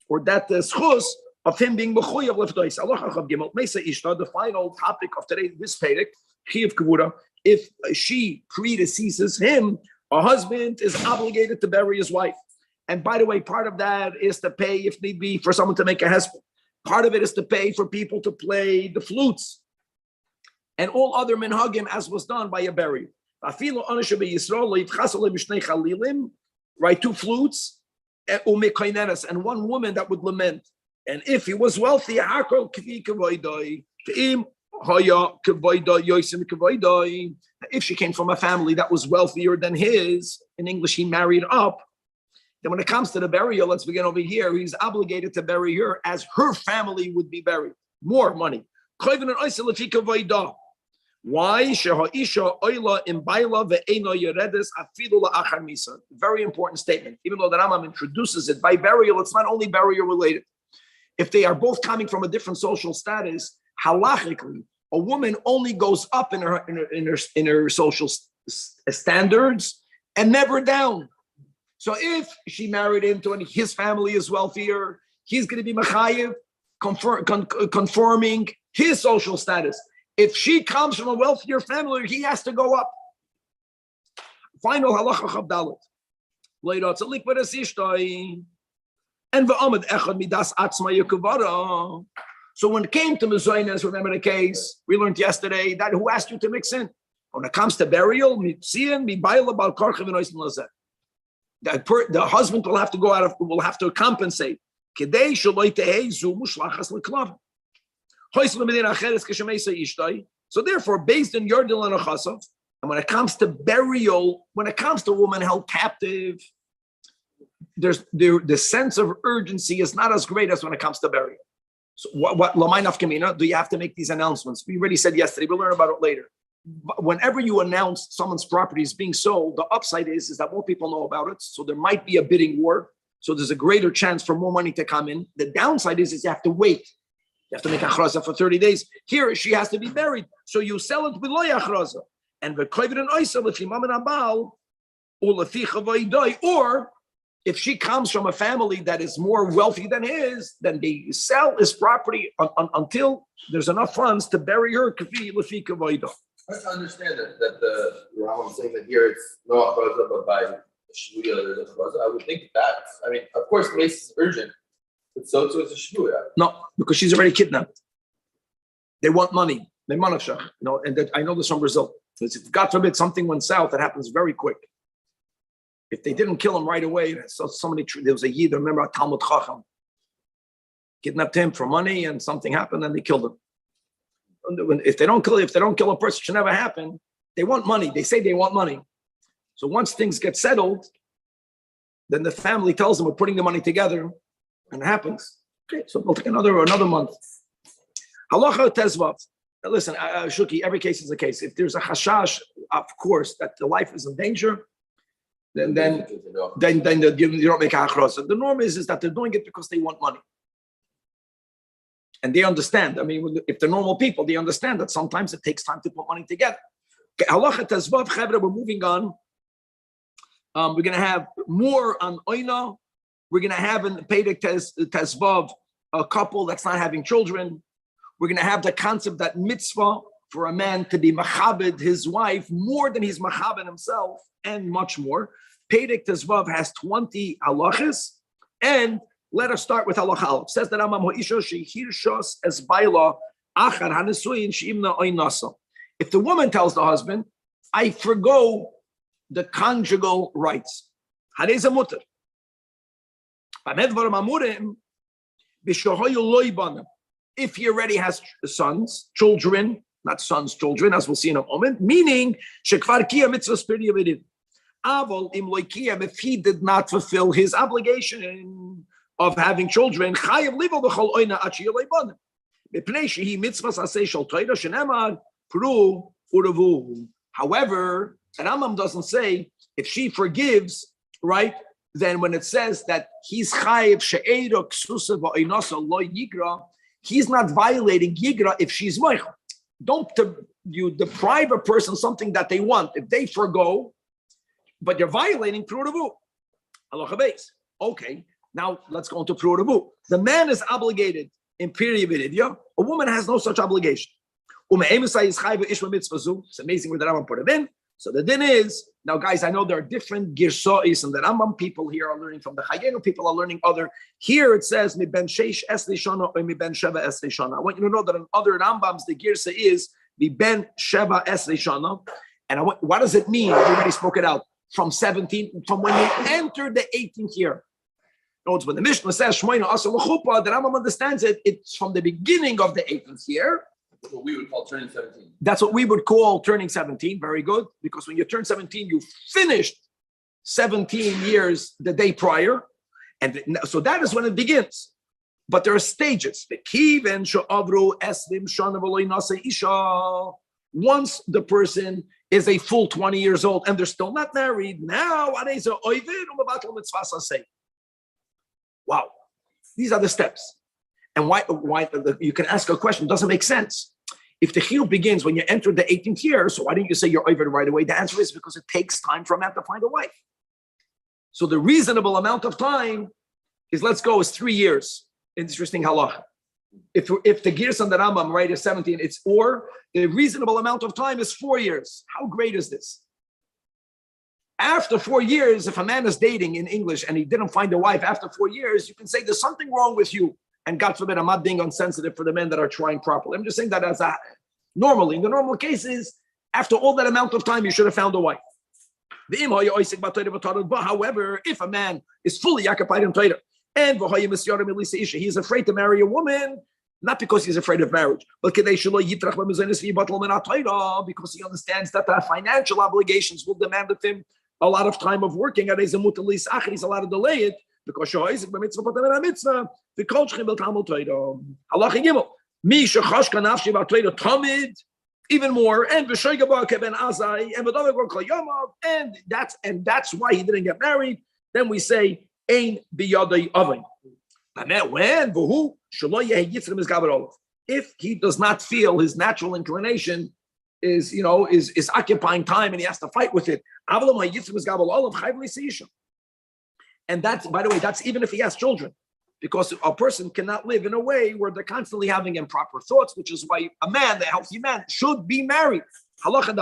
or that schus of him being mechuyev lefdois. Allah Chav Gimel Meisa Ishta, the final topic of today, this perek, Chiyav Kavura. If she predeceases him, a husband is obligated to bury his wife. And by the way, part of that is to pay, if need be, for someone to make a hesped. Part of it is to pay for people to play the flutes and all other minhagim, as was done by a burial. right? 2 flutes, and one woman that would lament. And if he was wealthy, if she came from a family that was wealthier than his, in English, he married up, then when it comes to the burial, let's begin over here, he's obligated to bury her as her family would be buried. More money. Why? Very important statement. Even though the Rambam introduces it by burial, it's not only burial related. If they are both coming from a different social status, halachically, a woman only goes up in her social standards and never down. So if she married into and his family is wealthier, he's going to be machayev, conforming his social status. If she comes from a wealthier family, he has to go up. Final halacha chavdalet. So when it came to mezainas, remember the case we learned yesterday that who asked you to mix in? When it comes to burial, the husband will have to go will have to compensate. So therefore, based on Yordil and Achasav, and when it comes to burial, when it comes to a woman held captive, the sense of urgency is not as great as when it comes to burial. So what Lamai Nafkamina, do you have to make these announcements? We already said yesterday, we'll learn about it later. But whenever you announce someone's property is being sold, the upside is that more people know about it. So there might be a bidding war. So there's a greater chance for more money to come in. The downside is you have to wait. You have to make achraza for 30 days. Here, she has to be buried. So you sell it with loy achraza. And the koivin and oisel, if imam and abal, or if she comes from a family that is more wealthy than his, then they sell his property until there's enough funds to bury her.
I understand that the Rambam saying that here it's no achraza, but by shvuya there's achraza. I would think I mean, of course, the case is urgent, but so too is a shvuya.
No, because she's already kidnapped. They want money. They manafshach. And I know this from Brazil. If God forbid something went south, it happens very quick. If they didn't kill him right away, there was a yid, remember a Talmud Chacham, kidnapped him for money, and something happened, and they killed him. If they don't kill a person, it should never happen. They want money. They say they want money. So once things get settled, then the family tells them we're putting the money together, and it happens. Okay, so it'll take another month. Halacha tezvav. Listen, Shuki, every case is a case. If there's a chashash, of course, that the life is in danger, then you don't make a achros. The norm is that they're doing it because they want money. And they understand. I mean, if they're normal people, they understand that sometimes it takes time to put money together. Okay, halacha tezvav, chevra, we're moving on. We're going to have more on oina. We're going to have in Pedek tezvav a couple that's not having children. We're going to have the concept that mitzvah for a man to be machabed his wife more than he's machabed himself, and much more. Pedek Tezvav has 20 halachas, and let us start with halacha aleph. Says that Rambam ha'isha shehirshos es baila achar hanesuyin sheimna oinasa. If the woman tells the husband, I forgo the conjugal rights, hadei mutter. B'medvar mamurim b'shohayu loy bana. If he already has children, not sons, children, as we'll see in a moment, meaning shekvar kiyam mitzvah spiriya v'div. Avol im loikiyam, if he did not fulfill his obligation of having children, chayav livo b'chol oina achi yolei banim. Mipnei shehi mitzvah asay shel Torah shenemar pru uravu. However, and Rambam doesn't say if she forgives, right? Then when it says that he's chayav she'eiro ksusa v'oinasa lo yigra, he's not violating yigra if she's moicha. Don't you deprive a person something that they want. If they forgo, but you're violating prudavu. Halacha beis. Okay, now let's go into prudavu. The man is obligated in period vidya. A woman has no such obligation. It's amazing where the Rambam put it in. So the din is, now guys, I know there are different girsa'is, and the Rambam people here are learning from the Chayenu people are learning other. Here it says, mi ben sheish es lishana or mi ben sheva es lishana. I want you to know that in other Rambams, the girsa is mi ben sheva es lishana. And what does it mean? We already spoke it out. from 17, from when you enter the 18th year. Notice when the Mishnah says Shmoina Asa L'chuppah, the Rambam understands it. It's from the beginning of the 18th year.
That's what we would call turning 17.
That's what we would call turning 17. Very good, because when you turn 17, you finished 17 years the day prior, and so that is when it begins. But there are stages. Once the person is a full 20 years old and they're still not married, now wow, these are the steps. And why you can ask a question, doesn't make sense. If the chiyuv begins when you enter the 18th year, so why didn't you say you're over right away? The answer is because it takes time for a man to find a wife. So the reasonable amount of time is, let's go, is 3 years. Interesting halacha. If the Girs and the Rambam, right, is 17, it's or the reasonable amount of time is 4 years. How great is this? After 4 years, if a man is dating in English and he didn't find a wife after 4 years, you can say there's something wrong with you. And God forbid, I'm not being insensitive for the men that are trying properly. I'm just saying that as a normally, in the normal cases, after all that amount of time, you should have found a wife. However, if a man is fully occupied in Torah and he is afraid to marry a woman, not because he's afraid of marriage, but because he understands that the financial obligations will demand of him a lot of time of working, he's allowed to delay it because even more, and that's why he didn't get married. Then we say ein biyadai avin. And then when if he does not feel his natural inclination is occupying time and he has to fight with it, and that's, by the way, that's even if he has children. Because a person cannot live in a way where they're constantly having improper thoughts, which is why a man, the healthy man, should be married. Okay,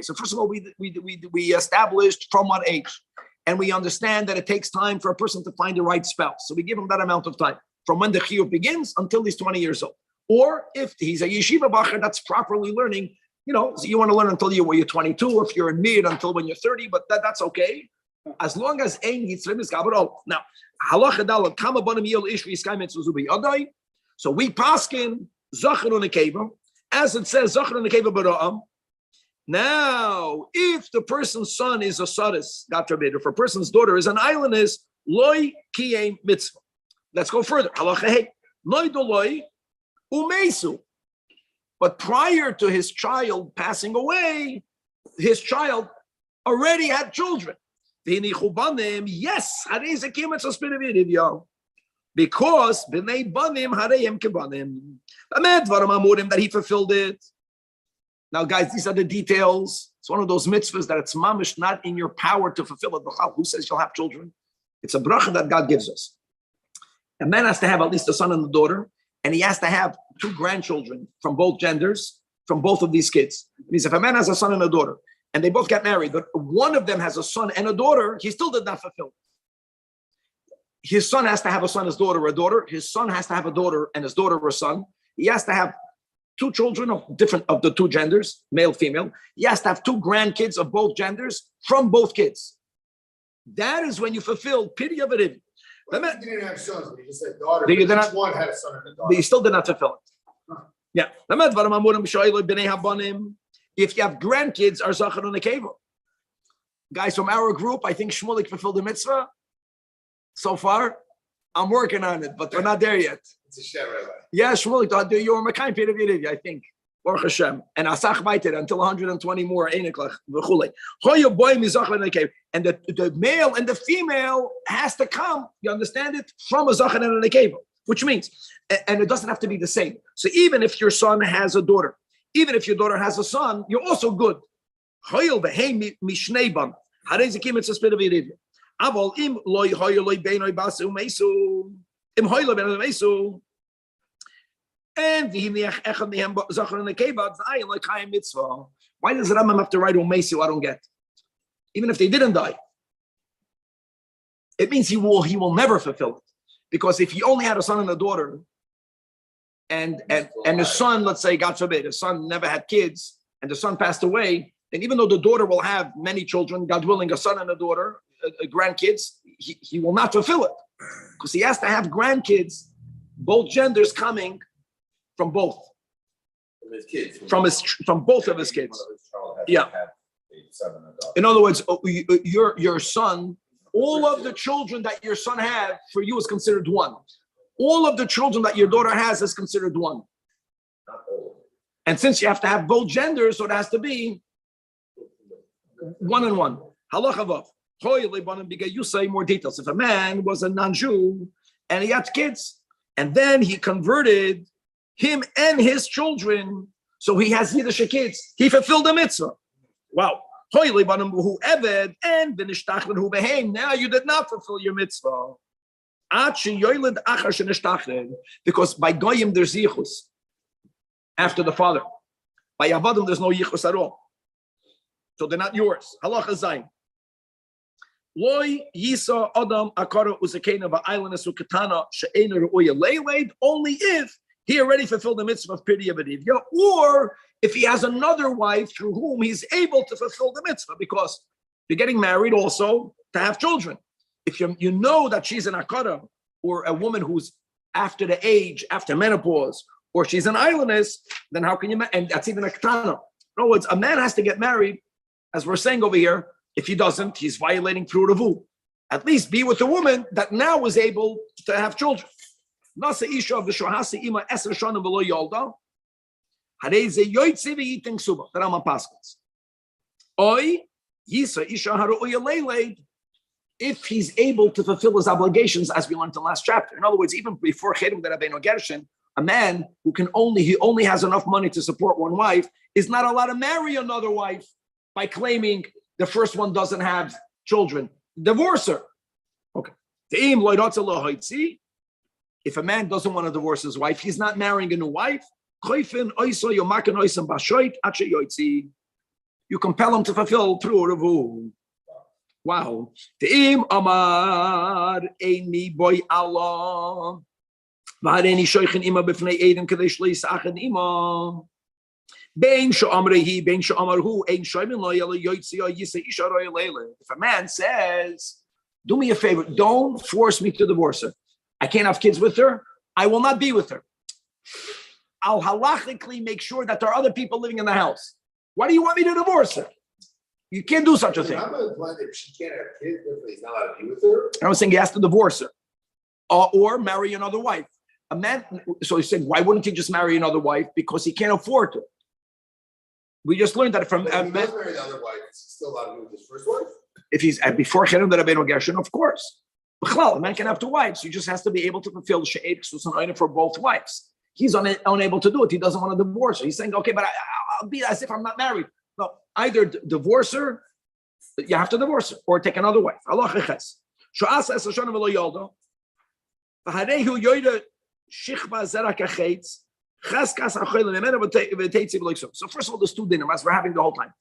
so first of all, we established from what age, and we understand that it takes time for a person to find the right spouse. So we give him that amount of time from when the chiyuv begins until he's 20 years old. Or if he's a yeshiva bacher that's properly learning, so you want to learn until you're 22. If you're in mid, until when you're 30, but that's okay. As long as ein yitzrim is gabarol. Now, halacha dalad kama banim yel ish v'yiskay mitzvah zubi yadai. So we paskin zacher unekeva, as it says zacher unekeva bara'am. Now, if the person's son is a sadis, God forbid, if a person's daughter is an islandess, loy kiyem mitzvah. Let's go further. Halacha hey, loy doloi umesu. But prior to his child passing away, his child already had children. Yes, because that he fulfilled it. Now, guys, these are the details. It's one of those mitzvahs that it's mamish not in your power to fulfill it. Who says you'll have children? It's a bracha that God gives us. A man has to have at least a son and a daughter, and he has to have 2 grandchildren from both genders, from both of these kids. It means if a man has a son and a daughter, and they both got married, but one of them has a son and a daughter, he still did not fulfill it. His son has to have a son, his daughter, a daughter. His son has to have a daughter and his daughter, a son. He has to have 2 children of the 2 genders, male, female. He has to have 2 grandkids of both genders from both kids. That is when you fulfill pity of it.
He didn't have sons, but he just said daughter.
Each
one had a son and a daughter.
He still did not fulfill it. Yeah. If you have grandkids, are Zachac on the cable. Guys from our group, I think Shmulik fulfilled the mitzvah. So far, I'm working on it, but we're not there yet.
It's a shem, Rabbi.
Yeah, Shmulik, you were Mekayim Piravid, I think. Baruch Hashem. And Asach Baited until 120 more. And the male and the female has to come, you understand it, from a Zachac and a cable, which means, and it doesn't have to be the same. So even if your son has a daughter, even if your daughter has a son, you're also good. And why does Rambam have to write Umesu? I don't get. Even if they didn't die, it means he will never fulfill it. Because if he only had a son and a daughter, and his son, let's say, God forbid, his son never had kids, and the son passed away, then even though the daughter will have many children, God willing, a son and a daughter, grandkids, he will not fulfill it because he has to have grandkids, both genders coming from both.
From his kids.
From both of his kids. Yeah. In other words, your son, all of the children that your son had for you is considered one. All of the children that your daughter has is considered one. And since you have to have both genders, so it has to be 1 and 1. Halacha vav. You say more details. If a man was a non-Jew and he had kids, and then he converted him and his children, so he has Yiddish kids, he fulfilled the mitzvah. Wow. Now you did not fulfill your mitzvah. Because by Goyim there's yichus after the father. By Avadim there's no yichus at all. So they're not yours. Halacha zayin. Only if he already fulfilled the mitzvah of Piri Avadivya, or if he has another wife through whom he's able to fulfill the mitzvah, because you're getting married also to have children. If you know that she's an akara, or a woman who's after the age, after menopause, or she's an islandess, then how can you, and that's even a ketana. In other words, a man has to get married, as we're saying over here. If he doesn't, he's violating Pru Revu. At least be with a woman that now is able to have children. Nasa isha v'shohasi ima eser shana v'lo yolda. Hareze yoytze v'yiting suba. The Rambam paskins. Oy yisa isha haru'oya leiled. If he's able to fulfill his obligations, as we learned in the last chapter. In other words, even before Chedim Rabbeinu Gershon, a man who only has enough money to support one wife is not allowed to marry another wife by claiming the first one doesn't have children. Divorce her. Okay. If a man doesn't want to divorce his wife, he's not marrying a new wife. You compel him to fulfill Pru Revu. Wow. Te'im amar eini boy Allah. V'hareni shoichin ima b'fnei Edom kadei shleis achen ima. Bein sho'amrehi, bein sho'amarhu, ein shoymin lo yela yoytzi o yisa isha roya leile. If a man says, do me a favor, don't force me to divorce her. I can't have kids with her. I will not be with her. I'll halachically make sure that there are other people living in the house. Why do you want me to divorce her? You can't do such a thing.
I'm not implying that she can't have kids, but he's not allowed to be with her.
I was saying he has to divorce her or marry another wife. A man, so he said, why wouldn't he just marry another wife? Because he can't afford to. We just learned that from
a man marry the other wife, is he still allowed to be with his first wife?
If he's before Chedim Rabbeinu Gershon, of course. A man can have two wives. He just has to be able to fulfill the she'ed ksus and oina for both wives. He's unable to do it. He doesn't want to divorce her. He's saying, okay, but I'll be as if I'm not married. No, either divorce her, you have to divorce her, or take another wife. Allah cheches. Sho'asa es hashana v'lo yoldo. V'harehu yoyda shichva zerak achetz. So first of all, there's two dinners we're having the whole time.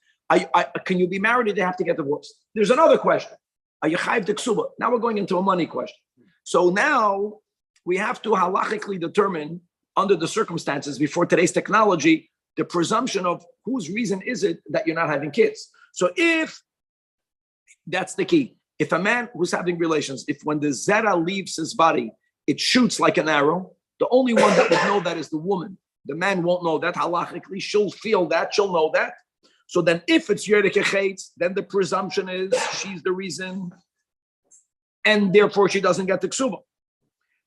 Can you be married or do you have to get divorced? There's another question. Are you chayiv de ksuba? Now we're going into a money question. So now we have to halachically determine, under the circumstances, before today's technology, the presumption of whose reason is it that you're not having kids. So if that's the key, if a man who's having relations, if when the zera leaves his body, it shoots like an arrow, the only one that would know that is the woman. The man won't know that halachically. She'll feel that. She'll know that. So then if it's Yerek Echetz, then the presumption is she's the reason, and therefore she doesn't get the ksuba.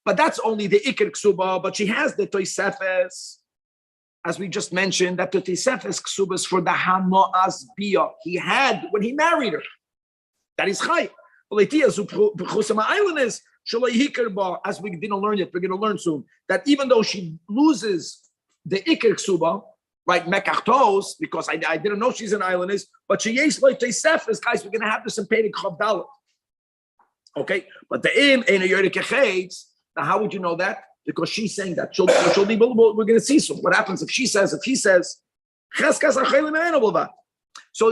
But that's only the Iker ksuba, but she has the Toisefes, as we just mentioned, that the Toisefes ksuba is for the Hanoaz Bia he had when he married her. That is Chay. As we didn't learn yet, we're going to learn soon, that even though she loses the Iker ksuba, right, mekachtos, because I didn't know she's an islandess, but she is like Teisefes, guys, we're going to have this in Perek Chav Dalet. Okay, but the im ain't a Yerek Echetz. Now, how would you know that? Because she's saying that she'll be, we're going to see soon. What happens if he says, so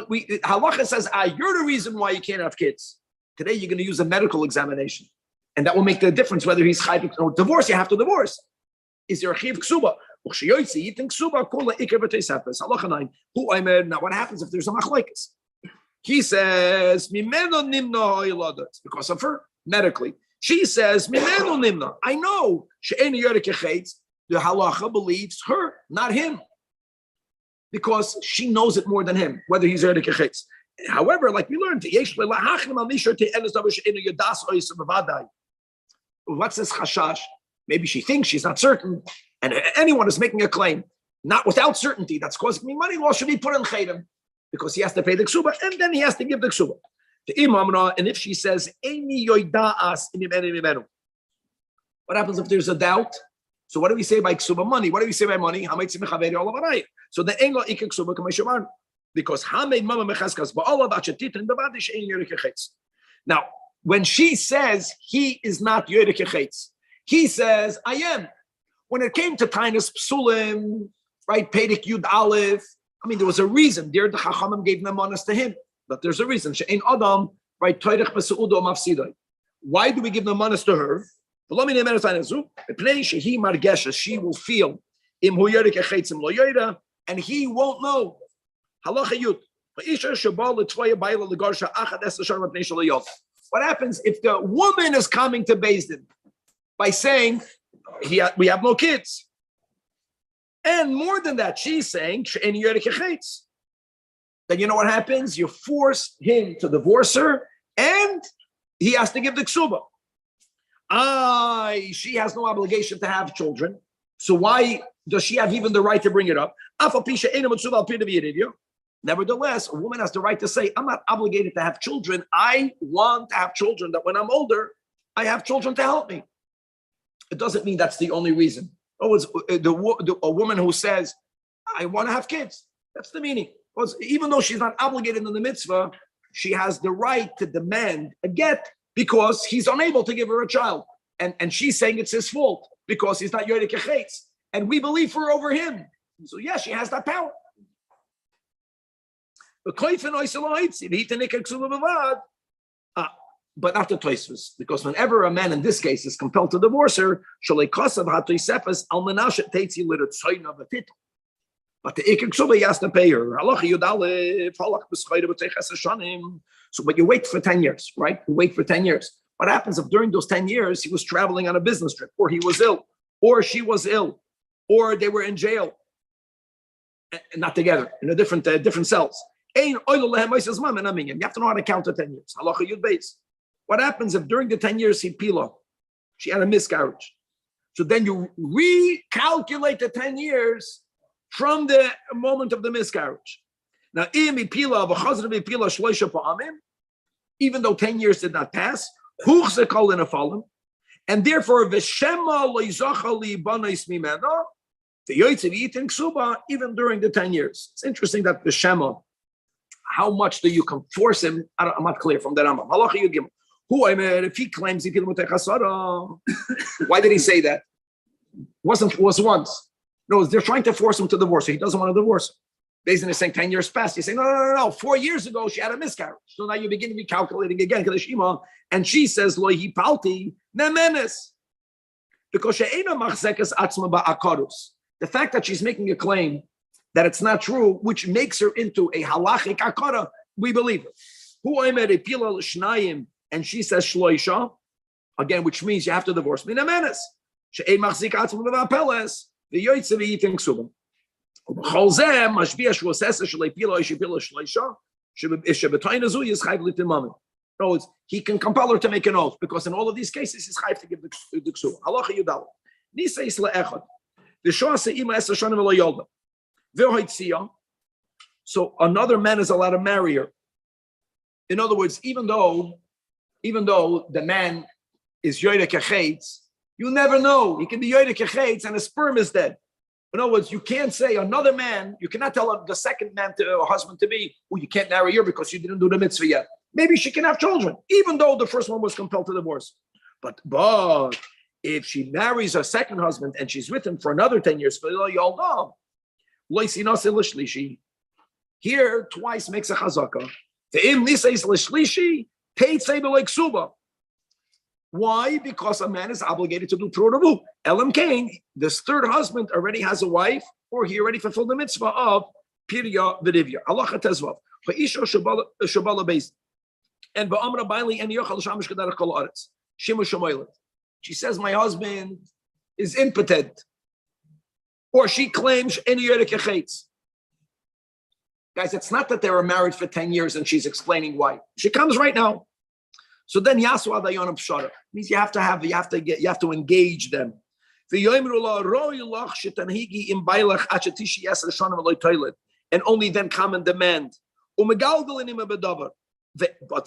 halacha says, you're the reason why you can't have kids. Today, you're going to use a medical examination. And that will make the difference whether he's chayv or divorce. You have to divorce. Is there a chiv ksuba? Now, what happens if there's a machlekes? He says, it's because of her medically. She says, I know the halacha believes her, not him, because she knows it more than him, whether he's Yodik Echetz. However, like we learned, what's this chashash? Maybe she thinks she's not certain, and anyone is making a claim, not without certainty, that's causing me money loss, should be put in chayim, because he has to pay the ksuba, and then he has to give the ksuba. And if she says, what happens if there's a doubt? So what do we say by ksuba money? What do we say by money? So the engo ikek ksuba kameshavan, because hamed mama mechaskas ba'ala ba'chetit and bavadish ein yodik echetz. Now, when she says he is not yodik echetz, he says I am. When it came to Tainus Psulim, right, Pedek Yud Aleph, I mean there was a reason. There the Chachamim gave them honest to him, but there's a reason. She'ein Adam, right, Toirech B'Seudo Mafsidai. Why do we give them honest to her? She will feel and he won't know. What happens if the woman is coming to Beis Din by saying we have no kids? And more than that, she's saying then you know what happens? You force him to divorce her and he has to give the ksuba. She has no obligation to have children. So why does she have even the right to bring it up? Nevertheless, a woman has the right to say, I'm not obligated to have children. I want to have children, that when I'm older, I have children to help me. It doesn't mean that's the only reason. Oh, it's a woman who says, I want to have kids. That's the meaning. Because even though she's not obligated in the mitzvah, she has the right to demand a get because he's unable to give her a child. And she's saying it's his fault because he's not Yodik Echetz. And we believe her over him. So yeah, she has that power. But not the Tosfos, because whenever a man in this case is compelled to divorce her, but the ikek ksuba he has to pay her. So, but you wait for 10 years, right? You wait for 10 years. What happens if during those 10 years he was traveling on a business trip, or he was ill, or she was ill, or they were in jail, and not together in a different cells? You have to know how to count to 10 years. What happens if during the 10 years she had a miscarriage? So then you recalculate the 10 years from the moment of the miscarriage. Now, even though 10 years did not pass, and therefore, even during the 10 years. It's interesting that the Shema, how much do you can force him? I'm not clear from the Rambam. If he claims why did he say that? Was once. No, they're trying to force him to divorce her. He doesn't want to divorce her. Based on saying 10 years passed. You say, no. 4 years ago, she had a miscarriage. So now you begin recalculating again. And she says, Lo hipalti nemenes. Because the fact that she's making a claim that it's not true, which makes her into a halachic akara, we believe her. And she says shloisha, again, which means you have to divorce me. Nemenes. The yoytze v'yitin ksubim. B'chol zeh mashbiach shvosesa shlei pila shleisha shebetoin azu is chayv litin mamin. No, he can compel her to make an oath because in all of these cases he's chayv to give the ksubim. Halacha yudal. Nisa is le'echad. V'shoa se'ima es hashanim v'lo yolda. V'hoitzia. So another man is allowed to marry her. In other words, even though the man is yoyde kechetz, you never know. He can be yoyde kechetz and his sperm is dead. In other words, you can't say another man, you cannot tell the second man to a husband to be, you can't marry her because you didn't do the mitzvah yet. Maybe she can have children, even though the first one was compelled to divorce. But if she marries her second husband and she's with him for another 10 years, here twice makes a chazaka. Why? Because a man is obligated to do Prudavu. Elam Cain, this third husband already has a wife, or he already fulfilled the mitzvah of Pirya Vidivya. Allah Tezvav. Shabala based. And Ba'amra Baili and Yochal Shamish Kedarach Kol Aretz. Shimu Shemoilet. She says, my husband is impotent. Or she claims any Yerek. Guys, it's not that they were married for 10 years and she's explaining why. She comes right now. So then Yasu Adayon Pshara means you have to engage them. And only then come and demand. But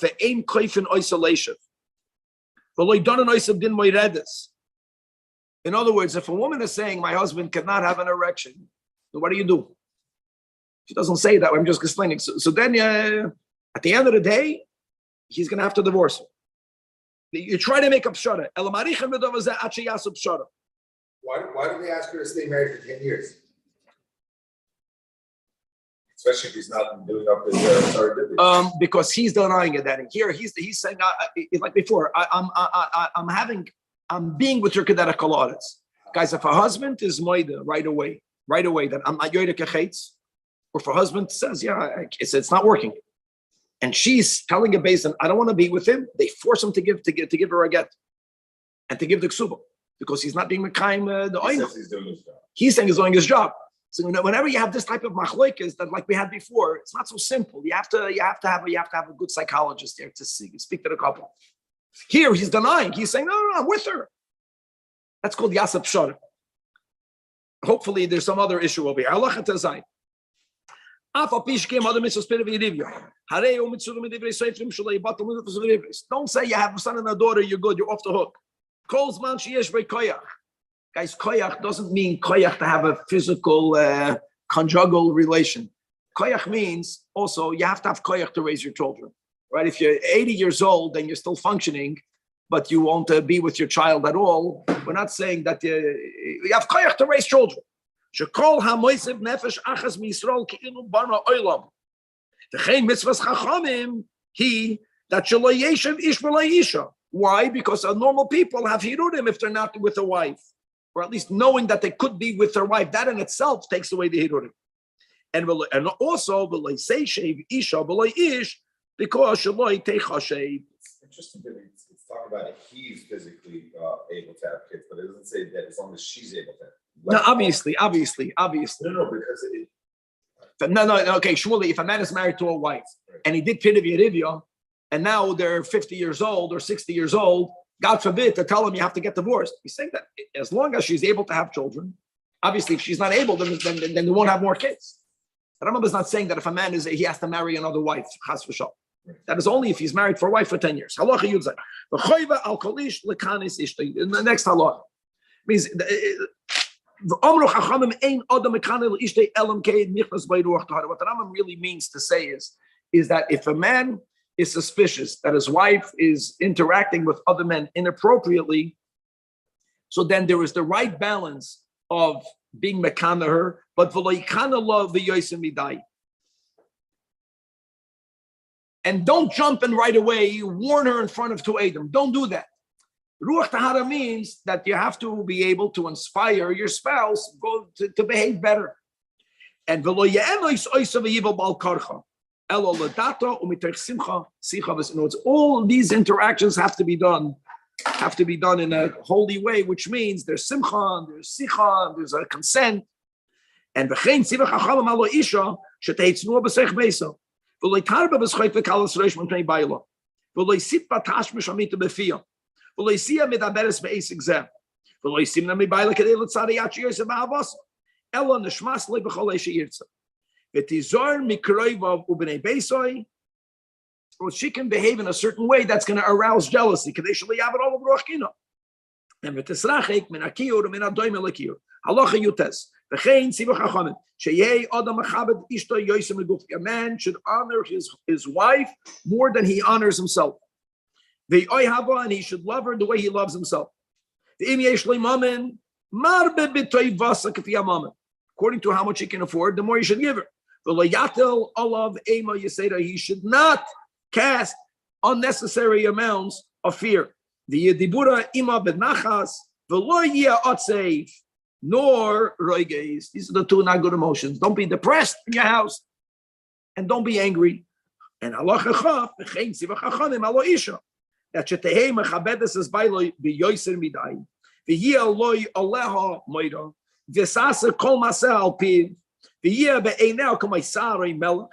the aim koif in isolation. In other words, if a woman is saying my husband cannot have an erection, then what do? She doesn't say that. I'm just explaining. So then at the end of the day, he's going to have to divorce her. You try to make up pshara.
Why did they ask her to stay married for 10 years? Especially if he's not doing up his
because he's denying it. That here he's saying like before. I'm being with her kedarach kol haaretz. Guys, if a husband is moida right away that I'm not yoyde kechetz, or if her husband says it's not working, and she's telling a basin, I don't want to be with him, they force him to give her a get and to give the ksuba because he's not being mekayim the oina. He's saying he's doing his job. So whenever you have this type of machloikas that like we had before, it's not so simple. You have to have a good psychologist there to speak to the couple. Here he's denying. He's saying no, I'm with her. That's called yasab pshara. Hopefully there's some other issue over here. Allah Tazai. Don't say you have a son and a daughter, you're good, you're off the hook. Guys, koyach doesn't mean koyach to have a physical, conjugal relation. Koyach means also you have to have koyach to raise your children, right? If you're 80 years old and you're still functioning, but you won't be with your child at all, we're not saying that you have koyach to raise children. Shekol hamoisib nefesh achas misrol keilu bana olam. V'chein mitzvahs chachamim he that shelo yeshev ish v'lo isha. Why? Because normal people have hirudim if they're not with a wife, or at least knowing that they could be with their wife. That in itself takes away the hirudim. And also v'lo seishev isha v'lo ish because shelo teichashev.
It's interesting that it's talking about if he's physically able to have kids, but it doesn't say that as long as she's able to.
No, obviously.
No, because
Okay, Shmuley, if a man is married to a wife and he did Pidivya Rivya, and now they're 50 years old or 60 years old, God forbid to tell him you have to get divorced. He's saying that as long as she's able to have children, obviously if she's not able, then they won't have more kids. The Rambam is not saying that if a man he has to marry another wife, chas v'shal. That is only if he's married for a wife for 10 years. Halacha Yudzai. In the next halacha means what the Rambam really means to say is that if a man is suspicious that his wife is interacting with other men inappropriately, so then there is the right balance of being mekana her, but and don't jump in right away, warn her in front of two Adam. Don't do that. Ruach Tahara means that you have to be able to inspire your spouse to behave better. And all these interactions have to be done in a holy way, which means there's simcha, there's sicha, there's a consent. And ולא יסיע מדברס בעסק זה, ולא ישים מבעלה כדי לצערי עד שיוסף באהבוס, אלא נשמס לי בכל איש ירצה. ותיזור מקרויביו ובני ביסוי, or she can behave in a certain way that's going to arouse jealousy, כדי שלא יעבור all ברוח קינו. ותסרחק מן הקיור ומן הדוימה לקיור. הלוכה יוטס, וכן ציוו חכמים, שיהיה אדם מכבד אשתו יוסף מגופי. A man should honor his wife more than he honors himself. And he should love her the way he loves himself. According to how much he can afford, the more he should give her. He should not cast unnecessary amounts of fear. The Yedibura ima benachas, v'lo yeh otzeif, nor roiges. These are the two not good emotions. Don't be depressed in your house, and don't be angry. And Allah chachaf, v'chein siva chachanim alo isha. That shetehei mechabedes es bailo b'yoyser midai. V'yeh aloi aleha moira. V'sasa kol maseh al piv. V'yeh be'eineo k'maisarei melech.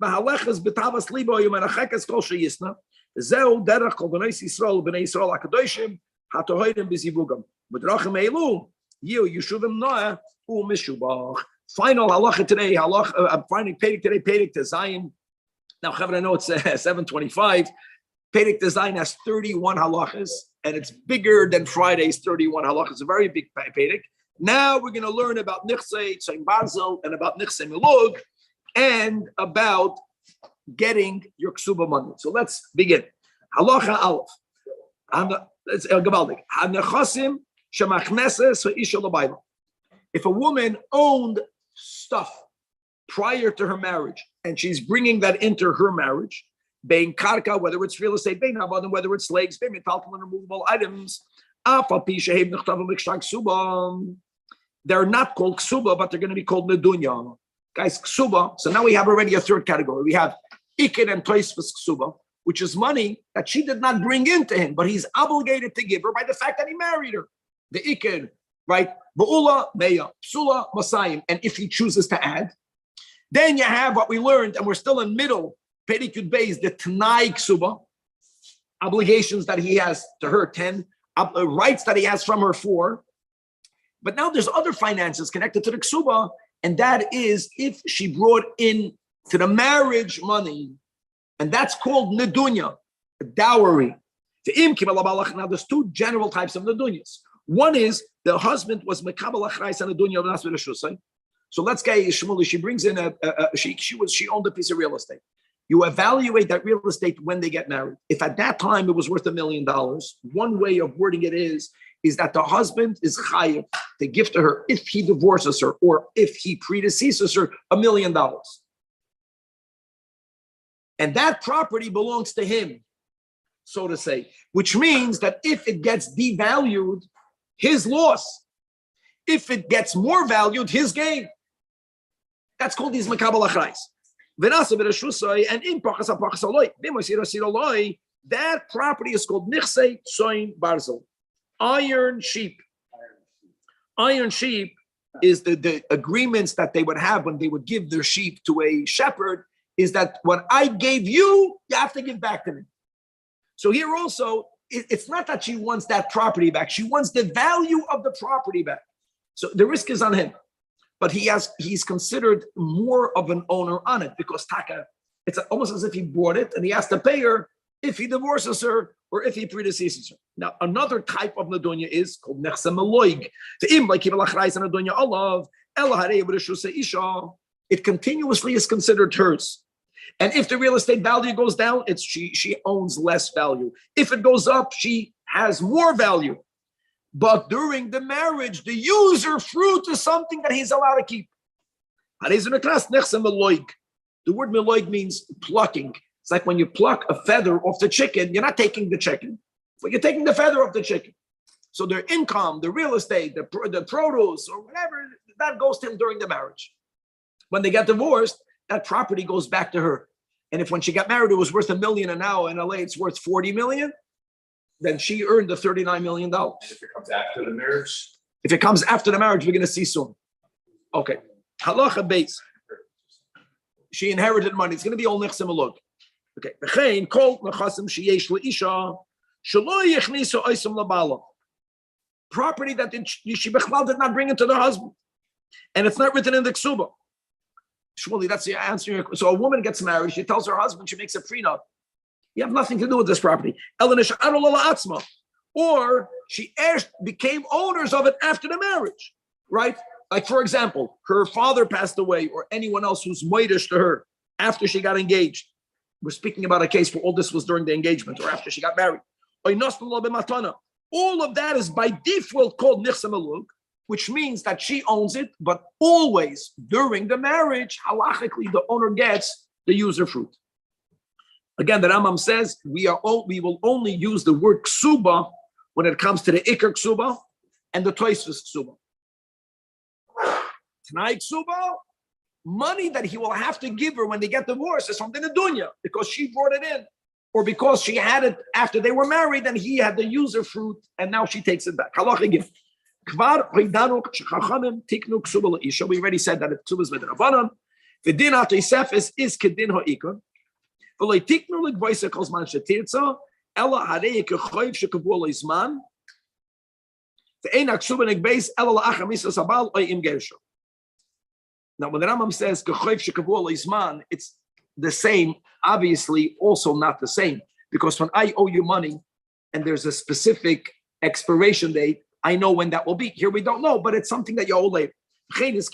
V'halechas b'tavas libo yumenachekes kol sheyisna. Zeu derech kol b'nei Yisrael hakadoshim hatohoyim b'zivugam. B'drachim eilu yiu yeshuvim noah u'mishubach. Final halacha today. I'm finding Perek today. Perek to Zion. Now, I know it's 7:25. Perek to Zion has 31 halachas, and it's bigger than Friday's 31 halachas. It's a very big Perek. Now we're going to learn about Nichsei Tzayin Barzel and about Nichsei Milug and about getting your ksuba money. So let's begin. Halacha Aleph. It's Gabaldik. Hanechasim shemachneses ha'isha l'bayla. If a woman owned stuff prior to her marriage and she's bringing that into her marriage, bein karka, whether it's real estate, bein havadim, whether it's slaves, bein metaltal and removable items, they're not called ksuba, but they're going to be called nedunya. Guys, ksuba. So now we have already a third category. We have Ikeda and Trespass ksuba, which is money that she did not bring into him, but he's obligated to give her by the fact that he married her. The Iked, right? Ba'ula, meya, psula, masayim. And if he chooses to add, then you have what we learned, and we're still in middle, Perikud Beis, the Tanai Ksuba, obligations that he has to her, 10, rights that he has from her, 4. But now there's other finances connected to the Ksuba, and that is if she brought in to the money, and that's called Nedunya, dowry. Now there's 2 general types of Nedunyas. One is the husband was Mekabel Achrais and Nedunya V'nas V'Reshusay. So let's get Shmuley. She brings in she owned a piece of real estate. You evaluate that real estate when they get married. If at that time it was worth $1 million, one way of wording it is that the husband is chayav to give to her if he divorces her or if he predeceases her $1 million. And that property belongs to him, so to say, which means that if it gets devalued, his loss. If it gets more valued, his gain. That's called these makabel achrais. And in pachas aloi, that property is called nichsei tzayin barzel, iron sheep. Iron sheep is the agreements that they would have when they would give their sheep to a shepherd. Is that what I gave you, you have to give back to me. So here also, it's not that she wants that property back. She wants the value of the property back. So the risk is on him. But he's considered more of an owner on it because taka, it's almost as if he bought it and he has to pay her if he divorces her or if he predeceases her. Now, another type of nedunya is called nechsem eloig. It continuously is considered hers. And if the real estate value goes down, she owns less value. If it goes up, she has more value. But during the marriage, the user fruit is something that he's allowed to keep. The word meloig means plucking. It's like when you pluck a feather off the chicken, you're not taking the chicken, but you're taking the feather off the chicken. So their income, the real estate, the produce, or whatever, that goes to him during the marriage. When they get divorced, that property goes back to her. And if when she got married, it was worth $1 million, and now in LA it's worth $40 million, then she earned the $39 million.
If it comes after the marriage?
If it comes after the marriage, we're going to see soon. Okay. Halacha base. She inherited money. It's going to be all nechsem alog. Okay. V'chein kol nechasim sheyesh leisha shelo yechnisu oisem labala. Property that she bechlal did not bring into the husband, and it's not written in the ksuba. Shmuley, that's the answer. So a woman gets married. She tells her husband, she makes a prenup. You have nothing to do with this property. Or she became owners of it after the marriage, right? Like, for example, her father passed away or anyone else who's moedish to her after she got engaged. We're speaking about a case where all this was during the engagement or after she got married. All of that is by default called nichsem elug, which means that she owns it, but always during the marriage, halachically, the owner gets the user fruit. Again, the Rambam says we will only use the word ksuba when it comes to the ikar ksuba and the toisvus ksuba. Tonight ksuba, money that he will have to give her when they get divorced is from the Nedunya because she brought it in, or because she had it after they were married and he had the user fruit and now she takes it back. Halacha again. We already said that ksuba is midrabanan. The din ha'toisefes is kedin ha'ikar. V'lo tiknu l'gvoisa kol zman shetirtza ela harei kechoiv shekavu lo zman. Ve'ein ha'ksuba negbeis ela la'achar misas habal oy im gersho. Now, when the Rambam says kechoiv shekavu lo zman, it's the same. Obviously, also not the same, because when I owe you money and there's a specific expiration date, I know when that will be. Here we don't know, but it's something that you owe later. If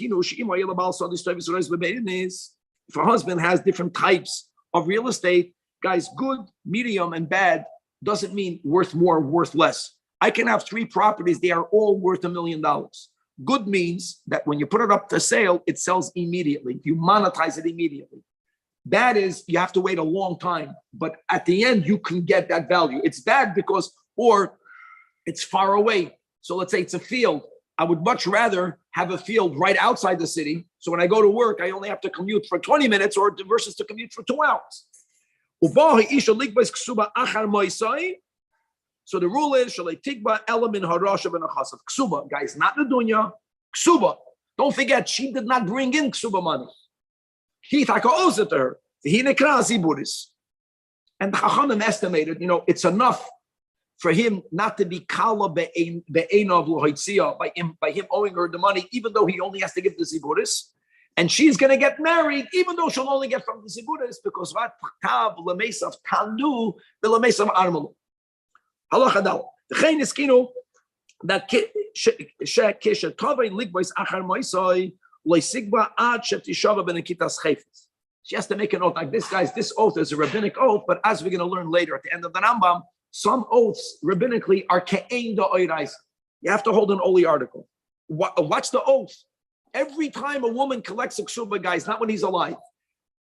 a husband has different types of real estate, guys, good, medium, and bad doesn't mean worth more, worth less. I can have 3 properties, they are all worth $1 million. Good means that when you put it up to sale, it sells immediately. You monetize it immediately. Bad is you have to wait a long time, but at the end, you can get that value. It's bad because, or it's far away. So let's say it's a field. I would much rather have a field right outside the city. So when I go to work, I only have to commute for 20 minutes or versus to commute for 2 hours. So the rule is, ksuba, guys, not Nedunya, ksuba. Don't forget, she did not bring in ksuba money. He owes it to her. And the Chachamim estimated, it's enough for him not to be kala be'einav lohitzia by him owing her the money, even though he only has to give the ziburis, and she's going to get married, even though she'll only get from the ziburis, because what tav lemesav tanu lemesav armalu. Halacha dal. The chayin is that keshetovei ligbois achar moisoi loisigba ad shetishava benekitas chayfis. She has to make an oath like this, guys. This oath is a rabbinic oath, but as we're going to learn later at the end of the Rambam, some oaths rabbinically are ke'ein da'orais. You have to hold an holy article. Watch the oath. Every time a woman collects a ksuba, guys, not when he's alive,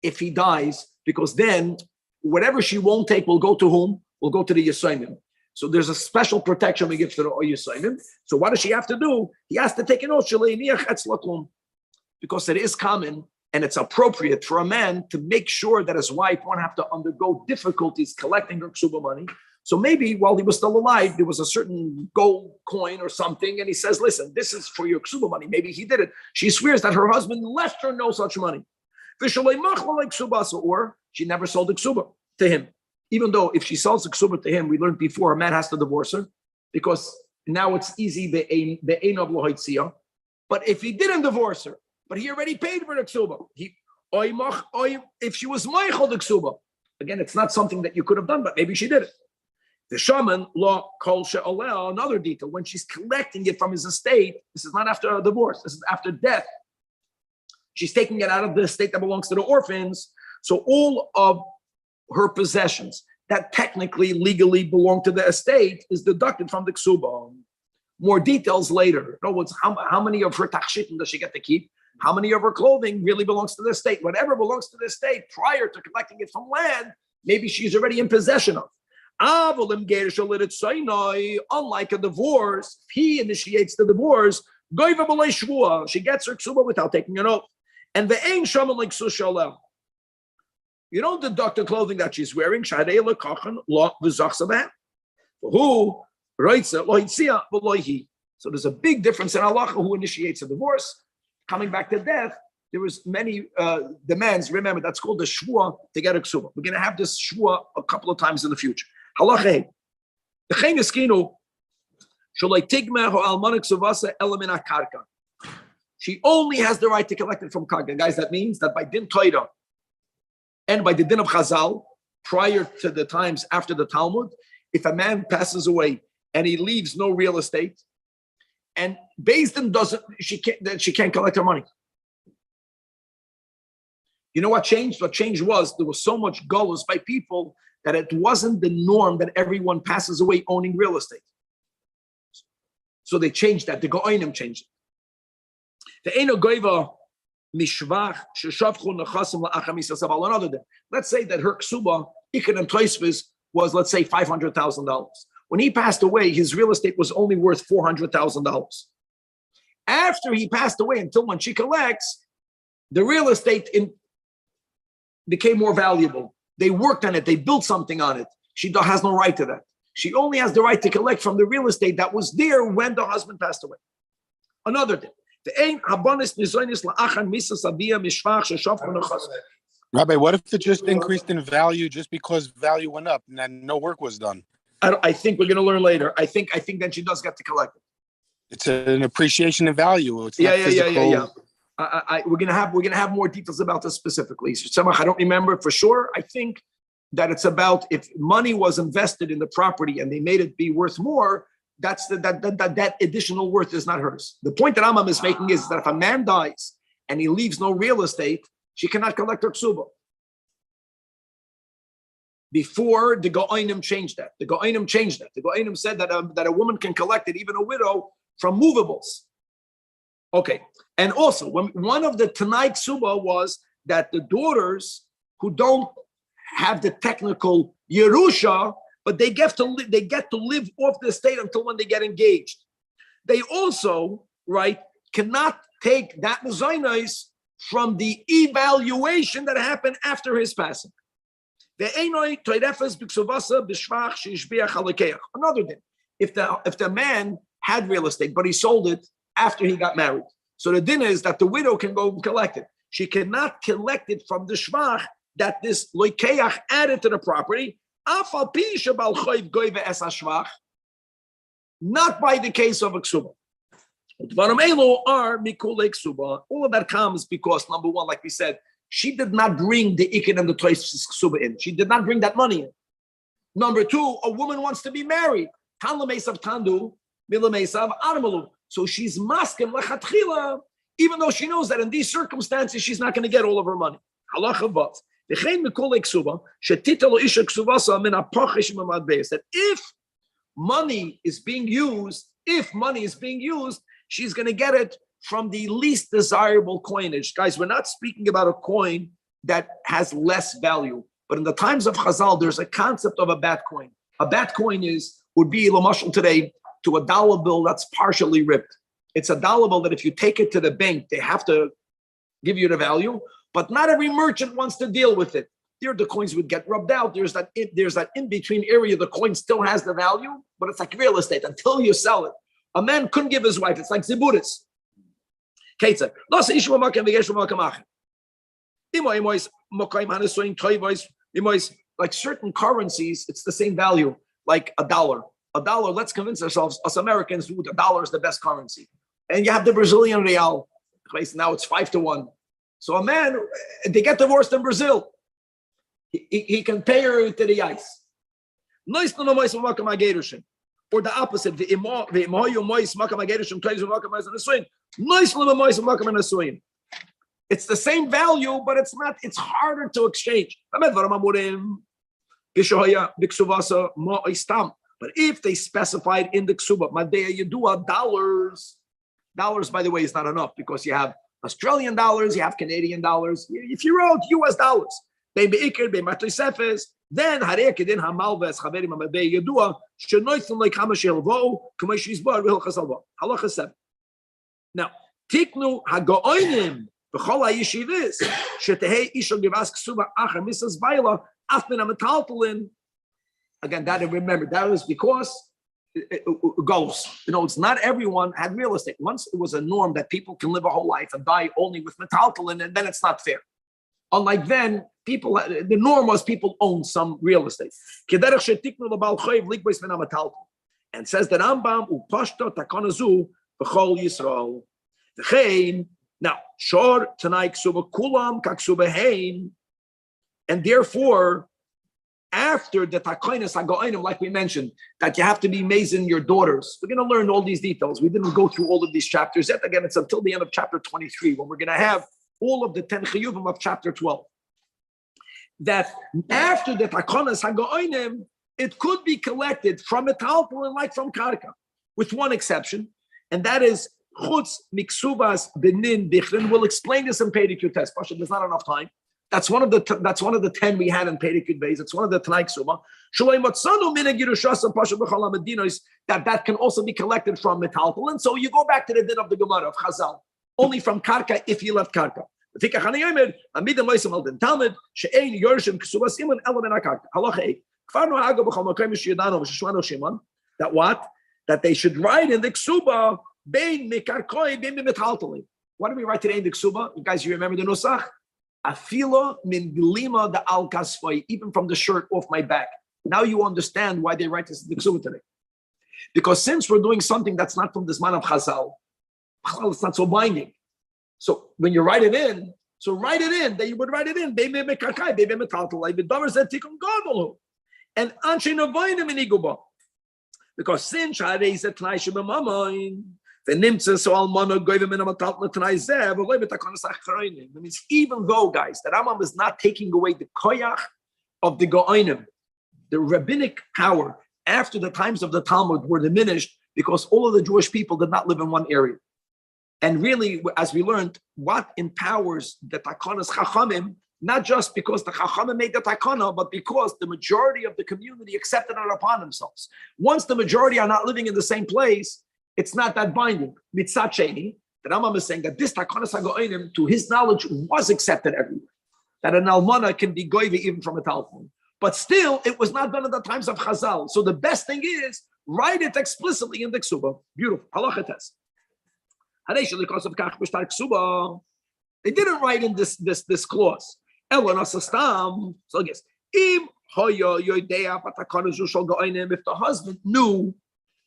if he dies, because then whatever she won't take will go to whom? Will go to the Yisayimim. So there's a special protection we give to the Yisayimim. So what does she have to do? He has to take an oath, because it is common and it's appropriate for a man to make sure that his wife won't have to undergo difficulties collecting her ksuba money. So maybe while he was still alive, there was a certain gold coin or something, and he says, listen, this is for your ksuba money. Maybe he did it. She swears that her husband left her no such money. Or she never sold the ksuba to him. Even though if she sells the ksuba to him, we learned before, a man has to divorce her, because now it's easy, but if he didn't divorce her, but he already paid for the ksuba, if she was meichel the ksuba, again, it's not something that you could have done, but maybe she did it. The shaman law kol she'oleh, another detail, when she's collecting it from his estate, this is not after a divorce, this is after death. She's taking it out of the estate that belongs to the orphans. So all of her possessions that technically, legally belong to the estate is deducted from the ksuba. More details later. In other words, how many of her takshitim does she get to keep? How many of her clothing really belongs to the estate? Whatever belongs to the estate prior to collecting it from land, maybe she's already in possession of. Unlike a divorce, if he initiates the divorce, she gets her ksuba without taking an oath. And the ain shaman like sushalel. You don't deduct the clothing that she's wearing. So there's a big difference in halacha who initiates a divorce. Coming back to death, there was many demands. Remember, that's called the shvua to get a ksuba. We're going to have this shvua a couple of times in the future. Halacha. The chayin eskinu shalei tigma ho almanik suvasa elamin akarka. She only has the right to collect it from karka. Guys, that means that by din Torah and by the din of Chazal, prior to the times after the Talmud, if a man passes away and he leaves no real estate, and Beis Din she can't collect her money. You know what changed? What changed was there was so much gullus by people that it wasn't the norm that everyone passes away owning real estate. So they changed that. The Go'onim changed it. The Eino Goiva Mishvach Sheshavchu Nechasim La'acham Yisrael. Another day. Let's say that her ksuba Ikeda and Trespass was, let's say, $500,000. When he passed away, his real estate was only worth $400,000. After he passed away, until when she collects, the real estate became more valuable. They worked on it. They built something on it. She has no right to that. She only has the right to collect from the real estate that was there when the husband passed away. Another thing.
Rabbi, what if it just increased in value just because value went up and then no work was done?
I think we're going to learn later. I think then she does get to collect it.
It's an appreciation in value. It's
Yeah. We're gonna have more details about this specifically. So, I don't remember for sure. I think that it's about if money was invested in the property and they made it be worth more. That's that additional worth is not hers. The point that Rambam is making is that if a man dies and he leaves no real estate, she cannot collect her ksuba. Before the Go'ainim changed that. The Go'ainim said that a woman can collect it, even a widow, from movables. Okay. And also, one of the Tanai Ksuba was that the daughters who don't have the technical Yerusha, but they get to live off the estate until when they get engaged. They also, right, cannot take that mezainos from the evaluation that happened after his passing. Another thing, if the man had real estate, but he sold it after he got married. So the din is that the widow can go and collect it. She cannot collect it from the shvach that this loikeach added to the property. Not by the case of a ksuba. All of that comes because, number one, like we said, she did not bring the Ikeda and the Trespass ksuba in. She did not bring that money in. Number two, a woman wants to be married. So she's maskim lechatchila, even though she knows that in these circumstances she's not going to get all of her money. Halacha vav. That if money is being used, she's going to get it from the least desirable coinage. Guys, we're not speaking about a coin that has less value, but in the times of Chazal, there's a concept of a bat coin. A bat coin would be lamashal today to a dollar bill that's partially ripped. It's a dollar bill that if you take it to the bank, they have to give you the value, but not every merchant wants to deal with it. There, the coins would get rubbed out. There's that in-between area. The coin still has the value, but it's like real estate until you sell it. A man couldn't give his wife. It's like ziburis. Like certain currencies, it's the same value, like a dollar. A dollar, let's convince ourselves, us Americans, a dollar is the best currency. And you have the Brazilian real. Now it's 5-1. So a man, they get divorced in Brazil. He can pay her to the ice. Or the opposite. It's the same value, but it's harder to exchange. But if they specified in the ksuba, Madea Yedua dollars, by the way, is not enough because you have Australian dollars, you have Canadian dollars. If you wrote US dollars, then Harekedin Hamalves Haverim Madea Yedua Shenoithin like Hamashel Kamashizbar Vilchasal. Halacha 7. Now, Tiknu Hagoinim, Bechol Yeshivis, Shetehei Ishon Givas Ksuba Acher Mrs. Baila, Afmin Amataltalin. Again, that remember, that was because it goes. It's not everyone had real estate. Once it was a norm that people can live a whole life and die only with metaltalin, and then it's not fair. Unlike then, the norm was people owned some real estate. And says that Rambam upashta takonazu b'chol Yisrael. Now, shor tanai ksuba kulam kaksuba hein, and therefore, after the takoinis hagoinim, like we mentioned, that you have to be mazing your daughters. We're going to learn all these details. We didn't go through all of these chapters yet. Again, it's until the end of chapter 23 when we're going to have all of the 10 chiyuvim of chapter 12. That after the takoinis hagoinim, it could be collected from metaltal and like from karka, with one exception, and that is chutz miksubas benin bichrin. We'll explain this in Pedicure test. Pasha, there's not enough time. That's one of the 10 we had in Perikut Beis. It's one of the Tanai Ksuma. That can also be collected from Metaltal. And so you go back to the din of the Gemara of Chazal, only from Karka if you left Karka. That what? That they should write in the Ksuba, what do we write today in the Ksuba? You guys, you remember the Nusach? Afilo min glima the al kasfai, even from the shirt off my back. Now you understand why they write this in the Ksuba today. Because since we're doing something that's not from this man of Chazal, it's not so binding. So when you write it in, they would write it in. And because sin is a Tanai Shebamamoin. That means even though, guys, the Rambam is not taking away the koyach of the Go'ainim, the rabbinic power after the times of the Talmud were diminished because all of the Jewish people did not live in one area. And really, as we learned, what empowers the Takanas Chachamim, not just because the Chachamim made the Takana, but because the majority of the community accepted it upon themselves. Once the majority are not living in the same place, it's not that binding. Mitzat Sheni, the Rambam is saying that this Takanas HaGo'ainim, to his knowledge, was accepted everywhere. That an almana can be goyve even from a telephone. But still, it was not done at the times of Chazal. So the best thing is, write it explicitly in the Ksuba. Beautiful. Halacha test. They didn't write in this clause. So I guess, if the husband knew,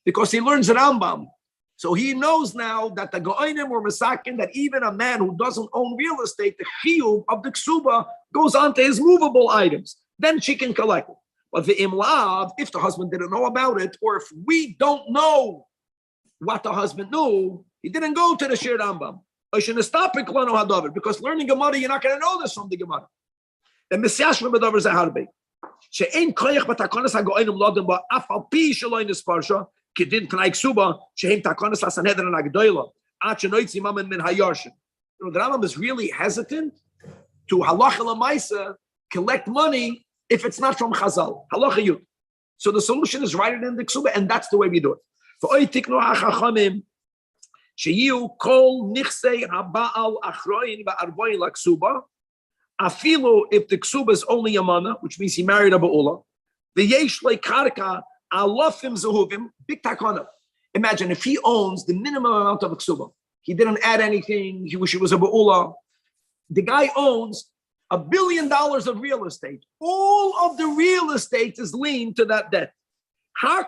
because he learns Rambam, so he knows now that the Go'ainim were Masakin, that even a man who doesn't own real estate, the chiyuv of the Ksuba goes on to his movable items. Then she can collect it. But the imlav, if the husband didn't know about it, or if we don't know what the husband knew, he didn't go to the Shir Rambam. Because learning Gemara, you're not going to know this from the Gemara. The Mesiash Rabbi Zaharbe. She'ein koyach b'takonas hago'ainim lodim ba'af al pi shelo in parsha kedin Tanai Ksuba she'ein takonas hasanhedrin hagdoila ad shenoitzi mamen min hayarshin. The Rambam is really hesitant to halacha l'maisa collect money if it's not from Chazal. Halacha yud. So the solution is write it in the Ksuba, and that's the way we do it. For oy tiknu hachachamim sheyu kol nichsei haba'al achroin va'arboin l'Ksuba. Afilu, if the Ksuba is only a mana, which means he married a Ba'ula, the Yesh le Karka, alafim zehuvim, big takana. Imagine if he owns the minimum amount of a Ksuba. He didn't add anything, he wish he was a Ba'ula. The guy owns $1 billion of real estate. All of the real estate is linked to that debt. And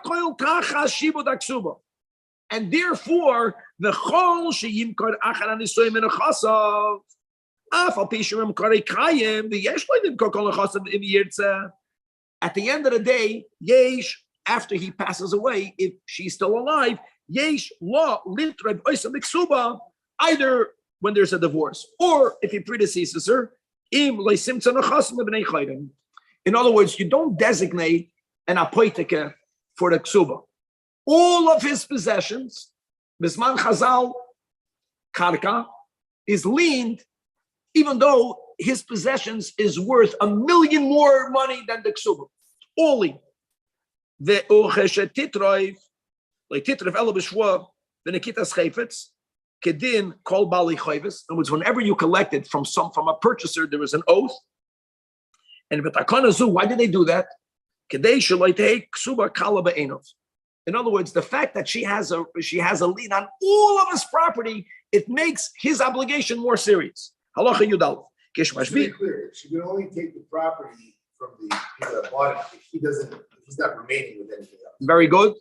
therefore, the Chol sheyimkar achar anisoyim in a chasav. At the end of the day, Yesh, after he passes away, if she's still alive, Yesh law either when there's a divorce or if he predeceases her. In other words, you don't designate an apoitike for the ksuba. All of his possessions, Bisman Chazal Karka, is leaned, even though his possessions is worth $1 million more money than the ksuba. Only the titroiv, like titroiv elo b'shwa, the nekitas chayfetz, kedin kol bali chayves. In other words, whenever you collect it from a purchaser, there is an oath. And why did they do that? In other words, the fact that she has a lien on all of his property, it makes his obligation more serious. Halacha Yudal.
It's very clear. She can only take the property from the people that bought it if he's not remaining with anything else.
Very good.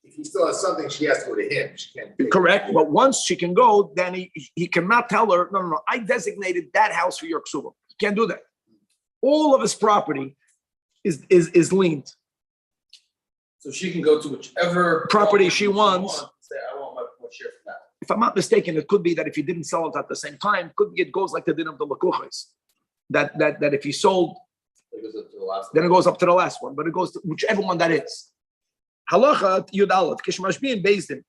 If he still has something, she has to go to him. She can't.
Correct. But once she can go, then he cannot tell her, no, I designated that house for your ksuba. He can't do that. All of his property is linked.
So she can go to whichever
property she wants.
Say, I want my share from that.
If I'm not mistaken, it could be that if he didn't sell it at the same time, could be it goes like the din of the lakuchas. That if he sold,
it goes up to the last
then it goes up to the last one, but it goes to whichever one that is. Halacha Yudalat Kishmashbiin Bezdin.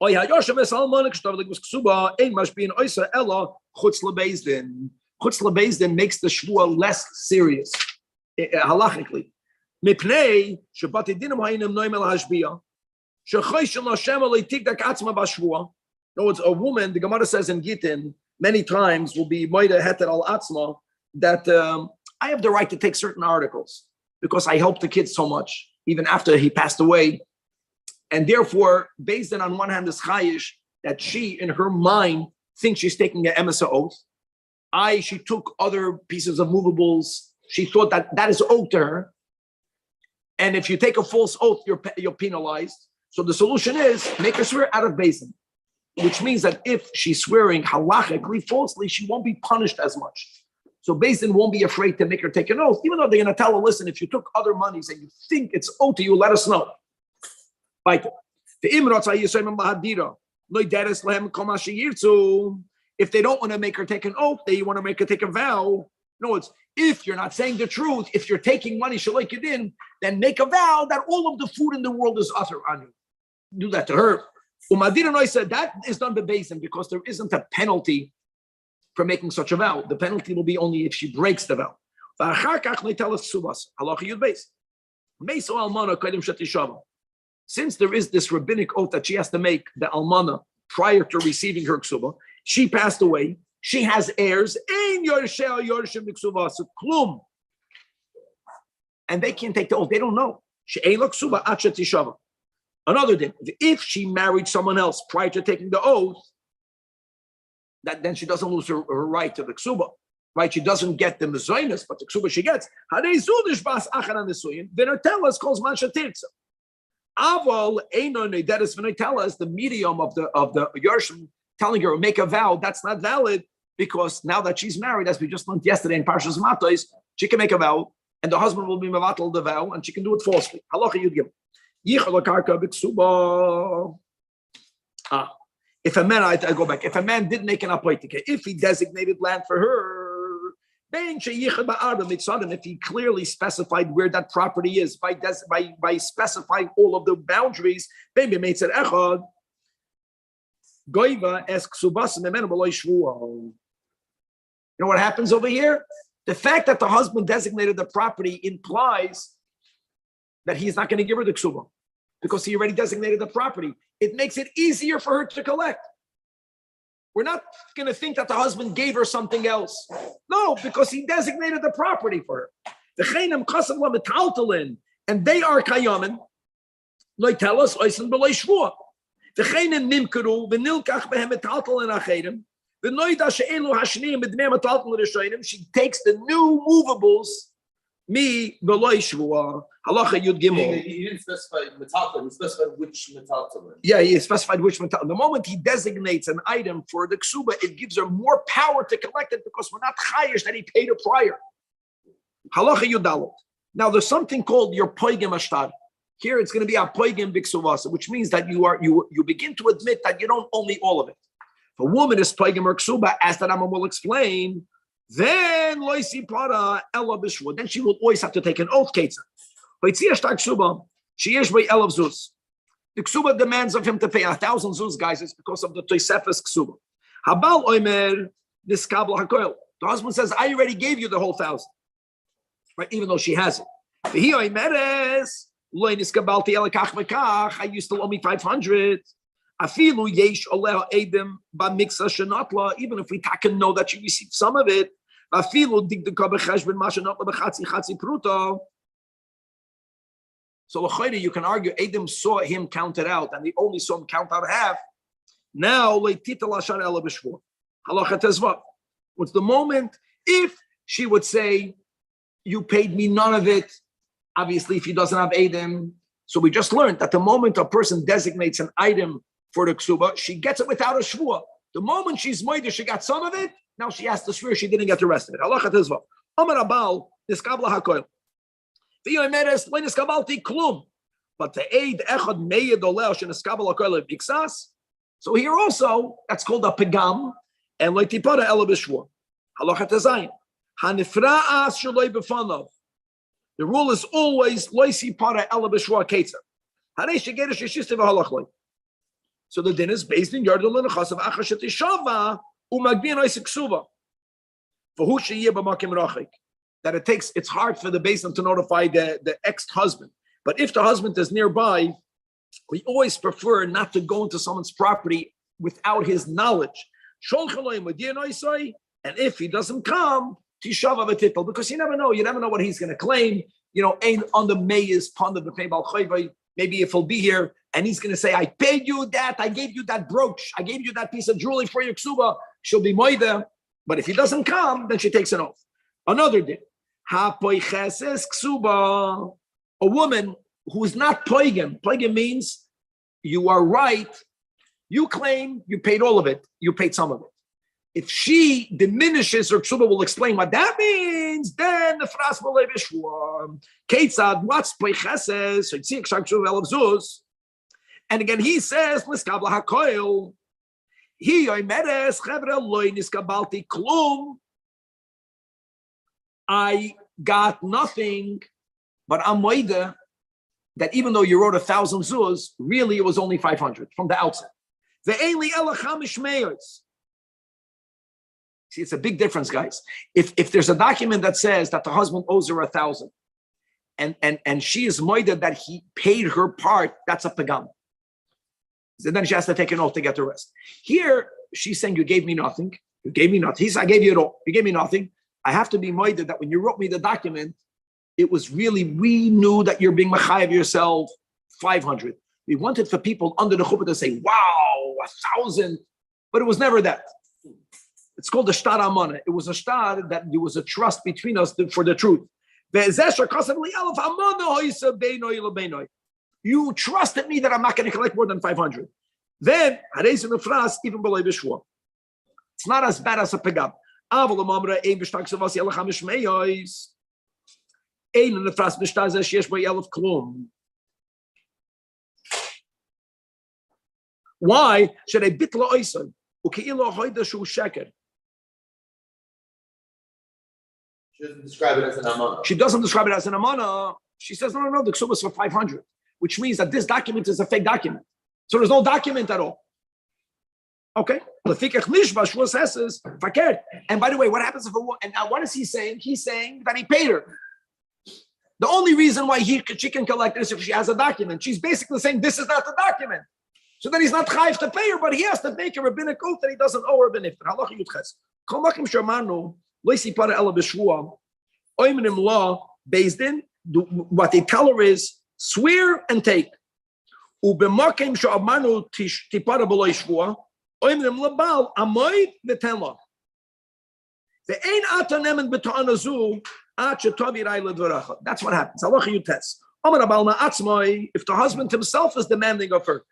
Oy Hayoshem es Almanik Shtarlik was Ksuba ein Mashbiin Oysa Ella Chutz LeBezdin. Chutz Beis Din makes the shvua less serious, halachically. Mipnei shebati dinim ha'inim noimel hashbiyah. In other words, a woman, the Gemara says in Gittin, many times will be moida heter al atzma, that I have the right to take certain articles because I helped the kid so much, even after he passed away. And therefore, based on one hand is chayish, that she, in her mind, thinks she's taking an emissary oath. She took other pieces of movables. She thought that is oath to her. And if you take a false oath, you're penalized. So the solution is make her swear out of basin, which means that if she's swearing halachically falsely, she won't be punished as much. So basin won't be afraid to make her take an oath, even though they're going to tell her, listen, if you took other monies and you think it's oath to you, let us know. If they don't want to make her take an oath, they want to make her take a vow. No, it's if you're not saying the truth, if you're taking money, in, then make a vow that all of the food in the world is utter on you. Do that to her. Umadira said that is done by basin because there isn't a penalty for making such a vow. The penalty will be only if she breaks the vow. Since there is this rabbinic oath that she has to make, the almana, prior to receiving her ksuba, she passed away. She has heirs, and they can't take the oath. They don't know. Another thing, if she married someone else prior to taking the oath, then she doesn't lose her right to the ksuba. Right? She doesn't get the mezainis, but the ksuba she gets. Then her tell us calls mansha tirtza. Aval eino nederes v'netella, the medium of the Yershim telling her make a vow. That's not valid because now that she's married, as we just learned yesterday in Parshas Matos, she can make a vow, and the husband will be mevatel the vow, and she can do it falsely. Halacha Yud Gimel. If a man, I go back. If a man did make an apoitika, if he designated land for her, if he clearly specified where that property is by specifying all of the boundaries, you know what happens over here? The fact that the husband designated the property implies that he's not going to give her the ksuba because he already designated the property. It makes it easier for her to collect. We're not going to think that the husband gave her something else. No, because he designated the property for her. And they are kayamin. Tell us, she takes the new movables. Me beloy shvua halacha yud gimel.
He didn't specify metaltal. He specified which metaltal.
Yeah, he specified which metaltal. The moment he designates an item for the ksuba, it gives her more power to collect it because we're not chayish that he paid her prior. Halacha yud dalot. Now there's something called your poigim ashtar. Here it's going to be a poigim biksuvasa, which means that you begin to admit that you don't own all of it. If a woman is poigim or ksuba, as the Rambam will explain, then loisi para ella b'shvua. Then she will always have to take an oath. Ketza. She is by elav zuz. The ksuba demands of him to pay 1,000 zuz, guys. It's because of the tosefes ksuba. Habal oimer niskabel hakoil. The husband says, "I already gave you the whole 1,000," right? Even though she has it. He oimeres loy niskabalti elakach v'kach. I used to owe me 500. Afilu yesh oleh edim b'miksa shenatla. Even if we can know that she received some of it, afilu digdeka b'cheshbon mashenatla b'chatzi pruta. So l'chayda, you can argue edim saw him count it out, and they only saw him count out half. Now leitita lashar ela b'shvur halacha tezva. What's the moment if she would say, "You paid me none of it"? Obviously, if he doesn't have edim, so we just learned that the moment a person designates an item for the ksuba, she gets it without a shvua. The moment she's moida, she got some of it. Now she has to swear she didn't get the rest of it. Halacha tezva. Amar abal niskabla hakoil. V'yomeres lo niskabalti klum. But the aid echad meyed oleh sheniskabel hakoil b'ksas. So here also, that's called a pegam, and lo tipara ela b'shvua. Halacha tezayin. Hanifra'as shaloi b'fanav. The rule is always loisi para ela b'shvua ketzer. Hanei shegerish yishiste v'halachloi. So the din is based in Yardul and Chasav Achashet Ishava Umagbin Isaac Suva. that it's hard for the basin to notify the ex-husband. But if the husband is nearby, we always prefer not to go into someone's property without his knowledge. And if he doesn't come, because you never know what he's going to claim. On the May's pond of the pay balchayvay. Maybe if he'll be here and he's going to say, I paid you that, I gave you that brooch, I gave you that piece of jewelry for your ksuba, she'll be moida. But if he doesn't come, then she takes an oath. Another day, a woman who is not poigam. Poigam means you are right. You claim you paid all of it. You paid some of it. If she diminishes her ksuba, will explain what that means. Then the fras will leave shvuah. Ketzad, what's poicheses? And again, he says, "Niskabla hakoil." He oimeres chevre loy niskabalti klum. I got nothing, but I'm moida that even though you wrote 1,000 zuz, really it was only 500 from the outset. The Eli elachamish meyos. See, it's a big difference, guys. If there's a document that says that the husband owes her 1,000, and she is moida that he paid her part, that's a pagam. So then she has to take an oath to get the rest. Here, she's saying, you gave me nothing. You gave me nothing. He said, I gave you it all. You gave me nothing. I have to be moida that when you wrote me the document, it was really, we knew that you're being machayev yourself 500. We wanted for people under the chuppah to say, wow, 1,000. But it was never that. It's called the shtar amana. It was a shtar that there was a trust between us for the truth. You trusted me that I'm not going to collect more than 500. Then, even below the it's not as bad as a pegam. Why should I bitla oisan?
She doesn't describe it as an amana.
She doesn't describe it as an amana. She says, no, the ksubas for 500, which means that this document is a fake document. So there's no document at all. Okay. And by the way, what happens if and now what is he saying? He's saying that he paid her. The only reason why she can collect this if she has a document. She's basically saying this is not the document. So then he's not chayiv to pay her, but he has to make a rabbinic oath that he doesn't owe her benefit. What they tell her is swear and take. That's what happens. If the husband himself is demanding of her,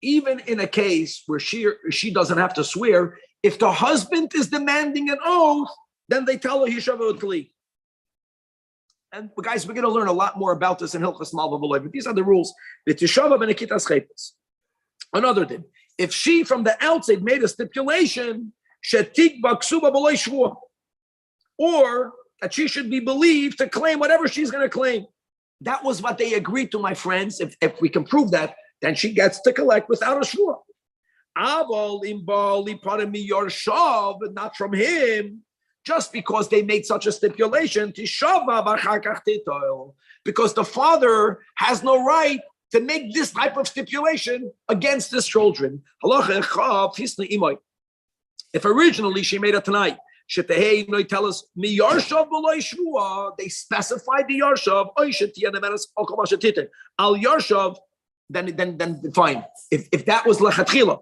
even in a case where she doesn't have to swear, if the husband is demanding an oath, then they tell her Hishava Utli. And guys, we're going to learn a lot more about this in Hilchas Malva B'Loy, but these are the rules. Another thing, if she from the outside made a stipulation, or that she should be believed to claim whatever she's going to claim. That was what they agreed to, my friends. If we can prove that, then she gets to collect without a shua. Not from him, just because they made such a stipulation, because the father has no right to make this type of stipulation against his children. If originally she made it tonight, they specified the Yarshav. Al Yarshav, then fine. If that was lechatchila,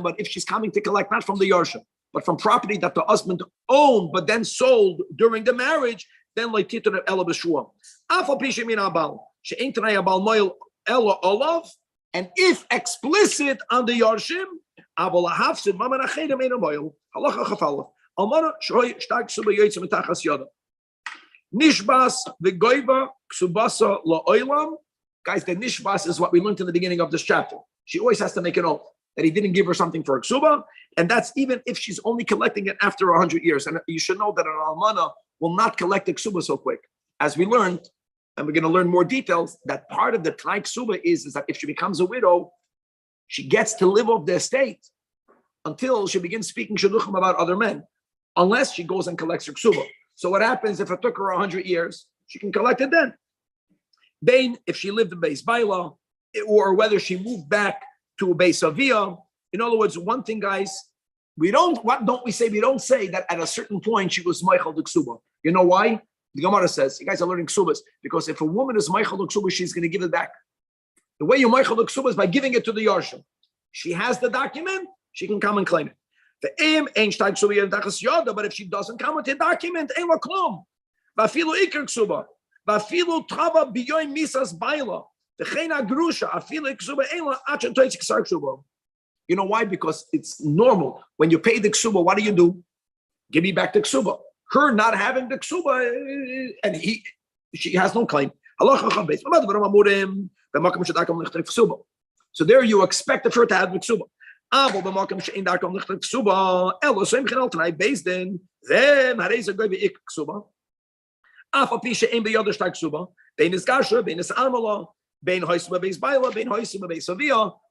but if she's coming to collect not from the Yarshav, but from property that the husband owned but then sold during the marriage, then like titur ela b'shua. Afal pishe min abal she'ein tanay abal moil ela olav, and if explicit on the Yarshim, abal hafsid mama nachedem ein moil halacha chafalaf almana shoy shtag suba yoytz mitachas yoda nishbas v'goyba ksubasa la'olam. Guys, the nishbas is what we learned in the beginning of this chapter. She always has to make an oath that he didn't give her something for a ksuba, and that's even if she's only collecting it after 100 years. And you should know that an almana will not collect the ksuba so quick. As we learned, and we're going to learn more details, that part of the Tanai Ksuba is that if she becomes a widow, she gets to live off the estate until she begins speaking shidduchim about other men, unless she goes and collects her ksuba. So what happens if it took her 100 years? She can collect it then. Then, if she lived in Beis Baila, or whether she moved back to a Beis Avia. In other words, one thing, guys, we don't say that at a certain point she was Michael the Ksuba. You know why? The Gemara says, you guys are learning Ksubas, because if a woman is Michael the Ksuba, she's going to give it back. The way you Michael the Ksuba is by giving it to the Yarshim. She has the document, she can come and claim it. The aim ain't but if she doesn't come with the document, ain't wa klum. Vafilu ikr ksuba. Vafilu trava biyoy misas baila. The chena grusha. Afilu ksuba ain't la achan toitzik sar ksuba. You know why? Because it's normal. When you pay the ksuba, what do? Give me back the ksuba. Her not having the ksuba, and she has no claim. So there you expect her to have the ksuba. Then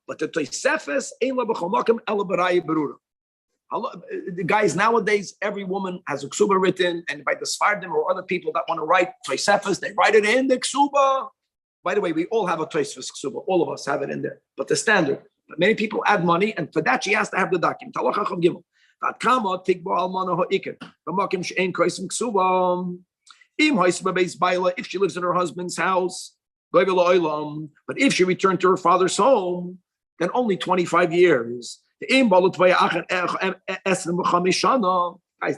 but the Tosefes ain't la b'chol makom ela b'raya berura. The guys nowadays, every woman has a ksuba written, and by the Sfardim or other people that want to write Tosefes, they write it in the ksuba. By the way, we all have a Tosefes ksuba. All of us have it in there. But the standard. But many people add money, and for that she has to have the document. If she lives in her husband's house, but if she returned to her father's home, then only 25 years. Guys,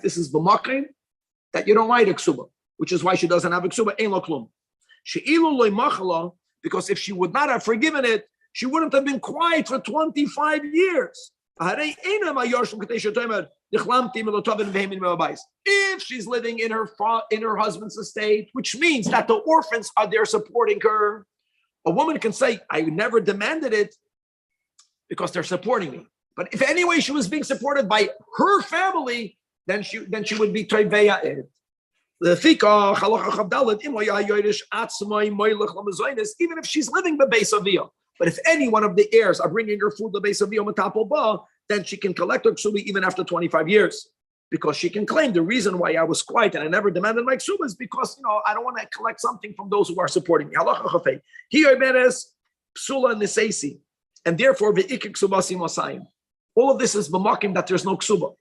this is the makim that you don't write a ksuba, which is why she doesn't have a ksuba. Because if she would not have forgiven it, she wouldn't have been quiet for 25 years. If she's living in her husband's estate, which means that the orphans are there supporting her, a woman can say, I never demanded it because they're supporting me. But if anyway she was being supported by her family, then she would be toiveya it. Even if she's living the Beis Aviyah. But if any one of the heirs are bringing her food to the Beis Aviyah Matapol Ba, then she can collect her ksuba even after 25 years. Because she can claim the reason why I was quiet and I never demanded my ksuba is because, I don't want to collect something from those who are supporting me. And therefore, all of this is b'makim that there's no ksuba.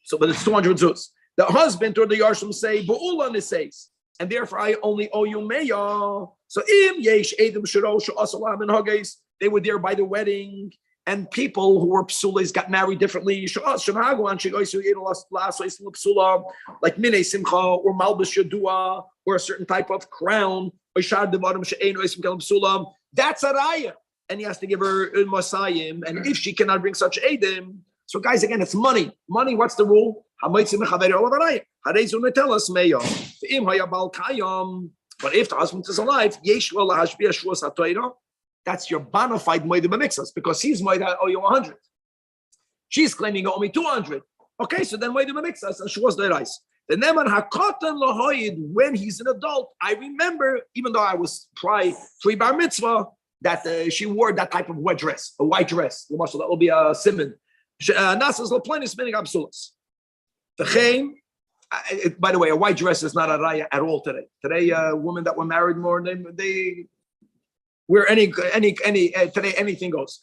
So, but it's 200 zuz. The husband or the yarshim say, "Ba'ula niseis," and therefore I only owe you meya. So, im yesh edim shiro she'asalam and hagais, they were there by the wedding, and people who were psulas got married differently. Like minei simcha or malbus yadua or a certain type of crown. That's a raya. And he has to give her Masayim. And if she cannot bring such Edim, so guys, again, it's money. Money, what's the rule? But if the husband is alive, that's your bona fide Moedim Amixas, because he's Moed, I owe you 100. She's claiming you owe me 200. Okay, so then Moedim Amixas, and she was the rice. The Neman Hakotan Lahoid, when he's an adult, I remember, even though I was pre-bar mitzvah, that she wore that type of white dress. That will be a simon. Nasas loplanis meaning absolutes. By the way, a white dress is not a raya at all today. Today, women that were married more, they wear today anything goes.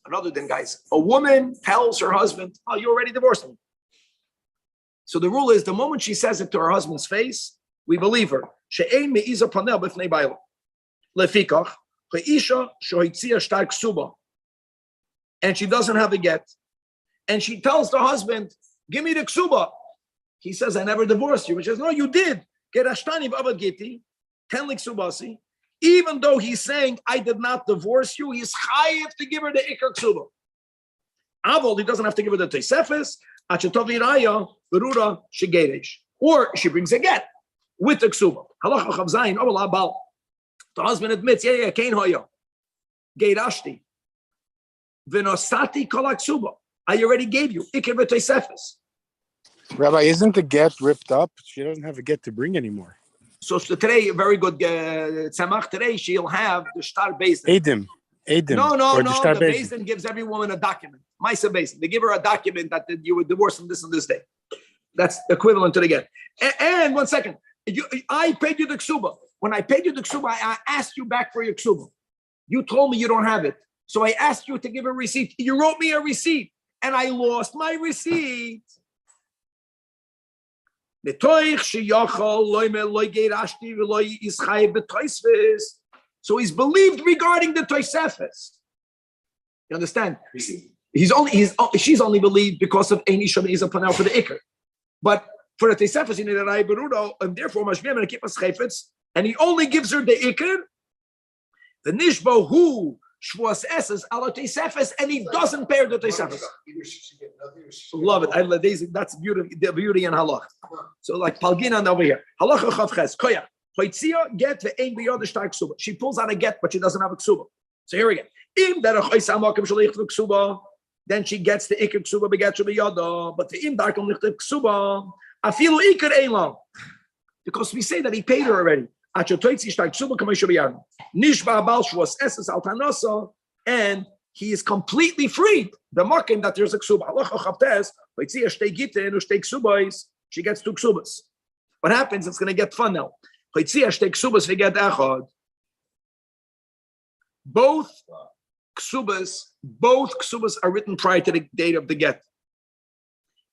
Another thing, guys, a woman tells her husband, "Oh, you already divorced me." So the rule is, the moment she says it to her husband's face, we believe her. And she doesn't have a get. And she tells the husband, "Give me the ksuba." He says, "I never divorced you." She says, "No, you did." Even though he's saying, "I did not divorce you," he's chayiv to give her the ikar ksuba. Avol, he doesn't have to give her the tesefes. Or she brings a get with the ksuba. The husband admits, yeah, kain hoya. Geirashti. Vinosati kolak ksuba. I already gave you. Ikir v'tesefes.
Rabbi, isn't the get ripped up? She doesn't have a get to bring anymore.
So today, very good tzemach. Today she'll have the shtar bezdin.
Adim.
No.
The
The bezdin gives every woman a document. Maisa bezdin. They give her a document that you were divorced on this and this day. That's equivalent to the get. And 1 second, I paid you the ksuba. When I paid you the ksuba, I asked you back for your ksuba. You told me you don't have it, so I asked you to give a receipt. You wrote me a receipt, and I lost my receipt. So he's believed regarding the Tosefes. You understand? She's only believed because of Ein Isha Me'izah Panel for the Iker. But for the Tosefes, you need a Rai Berudo, and therefore Mashmiyam and Kippah Chayfetz, and he only gives her the Iker, the Nishbo who Shvuas Esses ala Tosefes, and he doesn't pay her the Tosefes. Love it. That's beauty. The beauty in halach. So like Palginan over here. Halacha chavches koyach. Hoitzia get the ein biyod shtar ksuba. She pulls out a get, but she doesn't have a ksuba. So here again. Im derech hoysa makom shalich ksuba. Then she gets the ikar ksuba beget shubiyada. But the im darkom lichtiv ksuba. Afilu ikar eilam. Because we say that he paid her already. Achotoitzi shtar ksuba kamay shubiyad. Nishba abal shvos esses altanasa. And he is completely freed. The marking that there's a ksuba. She gets 2 ksubas. What happens? It's going to get fun now. Both ksubas are written prior to the date of the get.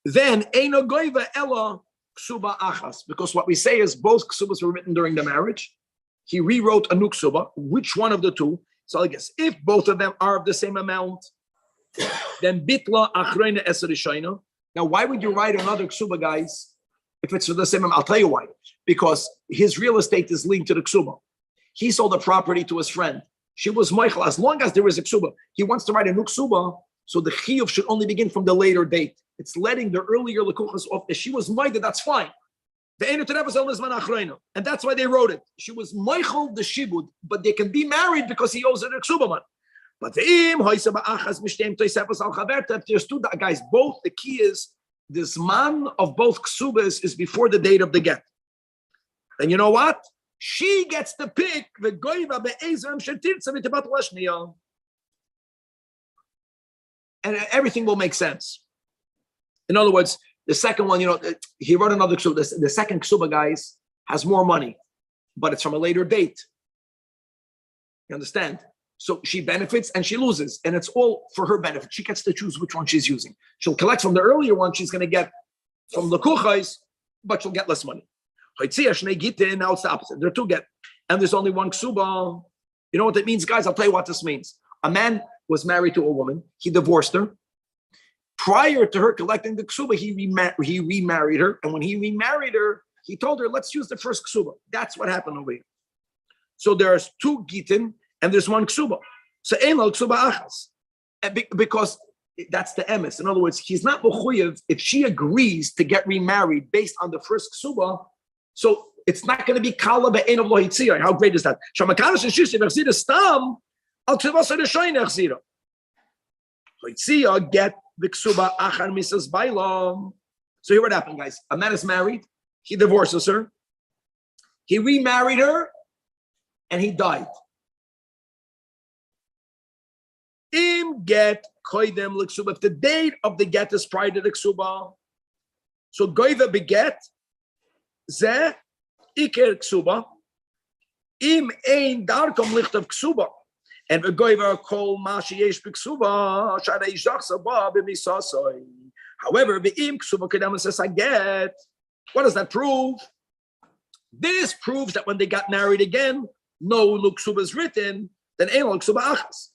Then eino goiva ella ksuba achas, because what we say is both ksubas were written during the marriage. He rewrote a new ksuba. Which one of the two? So I guess if both of them are of the same amount, then bitla achreina eserishayna. Now, why would you write another ksuba, guys, if it's for the same amount? I'll tell you why. Because his real estate is linked to the ksuba. He sold the property to his friend. She was Michael. As long as there is a ksuba, he wants to write a new ksuba, so the chiyuv should only begin from the later date. It's letting the earlier lekuchas off. If she was Maida, that's fine. And that's why they wrote it. She was Michael the Shibud, but they can be married because he owes her the ksuba. But if there's 2 guys, both, the key is this man of both ksubas is before the date of the get. Then you know what? She gets to pick the goiva be'ezram shetirtza v'tebat lashniya. And everything will make sense. In other words, the second one, he wrote another ksuba. The second ksuba, guys, has more money, but it's from a later date. You understand? So she benefits and she loses, and it's all for her benefit. She gets to choose which one she's using. She'll collect from the earlier one. She's going to get from the kuchais, but she'll get less money. Now it's the opposite. There are 2 get, and there's only 1 ksuba. You know what that means, guys? I'll tell you what this means. A man was married to a woman. He divorced her. Prior to her collecting the ksuba, he remarried her. And when he remarried her, he told her, let's use the first ksuba. That's what happened over here. So there's 2 gitin and there's 1 ksuba. So eno ksuba achas. Because that's the emes. In other words, he's not mechuyev if she agrees to get remarried based on the first ksuba. So it's not going to be kala be'en of lo hitziyah. How great is that? Shamakadosh and shishi v'chzira stam al tzivasa d'shoyin echzira. Hitziyah get the ksuba achar misas bailam. So here what happened, guys. A man is married. He divorces her. He remarried her, and he died. Im get koydem l'ksuba. If the date of the get is prior to the ksuba, so goyva beget ze iker ksuba. Im ein darkom lichtav ksuba. And however, the im ksuba kedama says I get. What does that prove? This proves that when they got married again, no ksuba is written, then ein ksuba achas.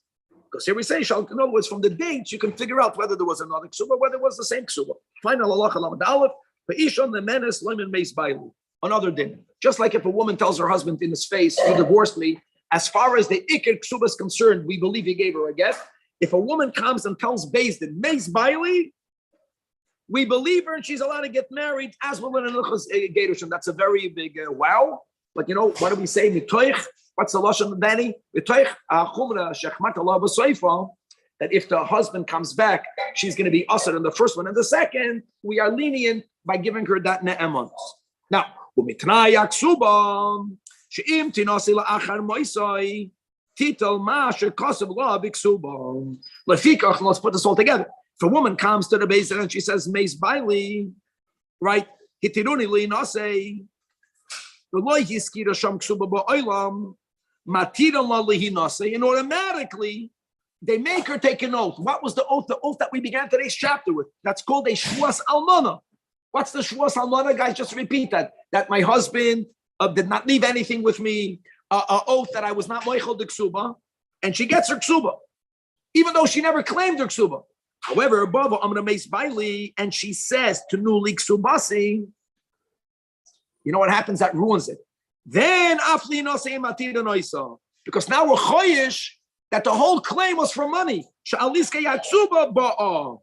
Because here we say, in other words, from the dates you can figure out whether there was another ksuba, whether it was the same ksuba. Final halacha lamed aleph, ve'ishon lemenes loimen meis bailu. Another din. Just like if a woman tells her husband in his face, "You divorced me." As far as the ikir ksuba is concerned, we believe he gave her a get. If a woman comes and tells Beis Din, Meis Bailey, we believe her and she's allowed to get married as well in Luchas Gerushin. That's a very big wow. But what do we say? Mitoich. What's the lashon, Danny? Mitoich achumra shechmat Allah b'soifa. that if the husband comes back, she's going to be usher in the first one. And the second, we are lenient by giving her that ne'eman. Now, let's put this all together. If a woman comes to the base and she says, Meis Baili, right? Hitiruni li nase, and automatically they make her take an oath. What was the oath? The oath that we began today's chapter with. That's called a shvuas almana. What's the shvuas almana, guys? Just repeat that. That my husband did not leave anything with me. An oath that I was not moichel de ksuba, and she gets her ksuba, even though she never claimed her ksuba. However, above Amna Meis Baili, and she says to Nuli Ksubasi, you know what happens? That ruins it. Then Afli Nosei Matira Noisa. Because now we're choyish that the whole claim was for money. Sha'aliske Yatsuba Ba'a.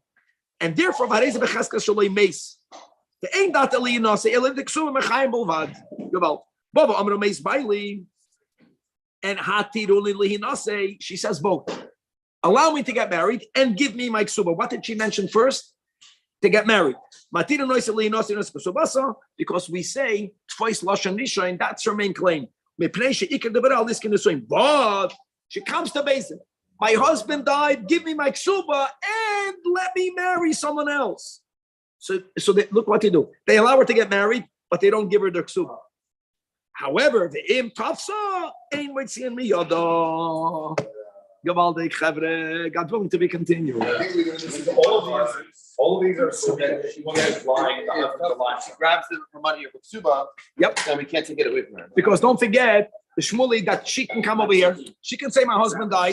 And therefore, Vareze Bechaska Shalei Meis. The ain't that Ali Nosei, Elim Diksuba Mechayim Bolvad. Gavalt. Baba Amna Meis Baili. And Hatiru Lihi Nosei, she says both. Allow me to get married and give me my ksuba. What did she mention first? To get married. Because we say twice lashon rishon, and that's her main claim. But she comes to basin. My husband died. Give me my ksuba and let me marry someone else. So look what they do. They allow her to get married, but they don't give her the ksuba. However, the im tafsa ain't waiting me yada. God willing to be continued.
All of these are submitted. She wants to line the line.
She grabs her money of Ksuba.
Yep.
Then we can't take it away from her.
Because don't forget the shmuli that she can come over here. She can say my husband died.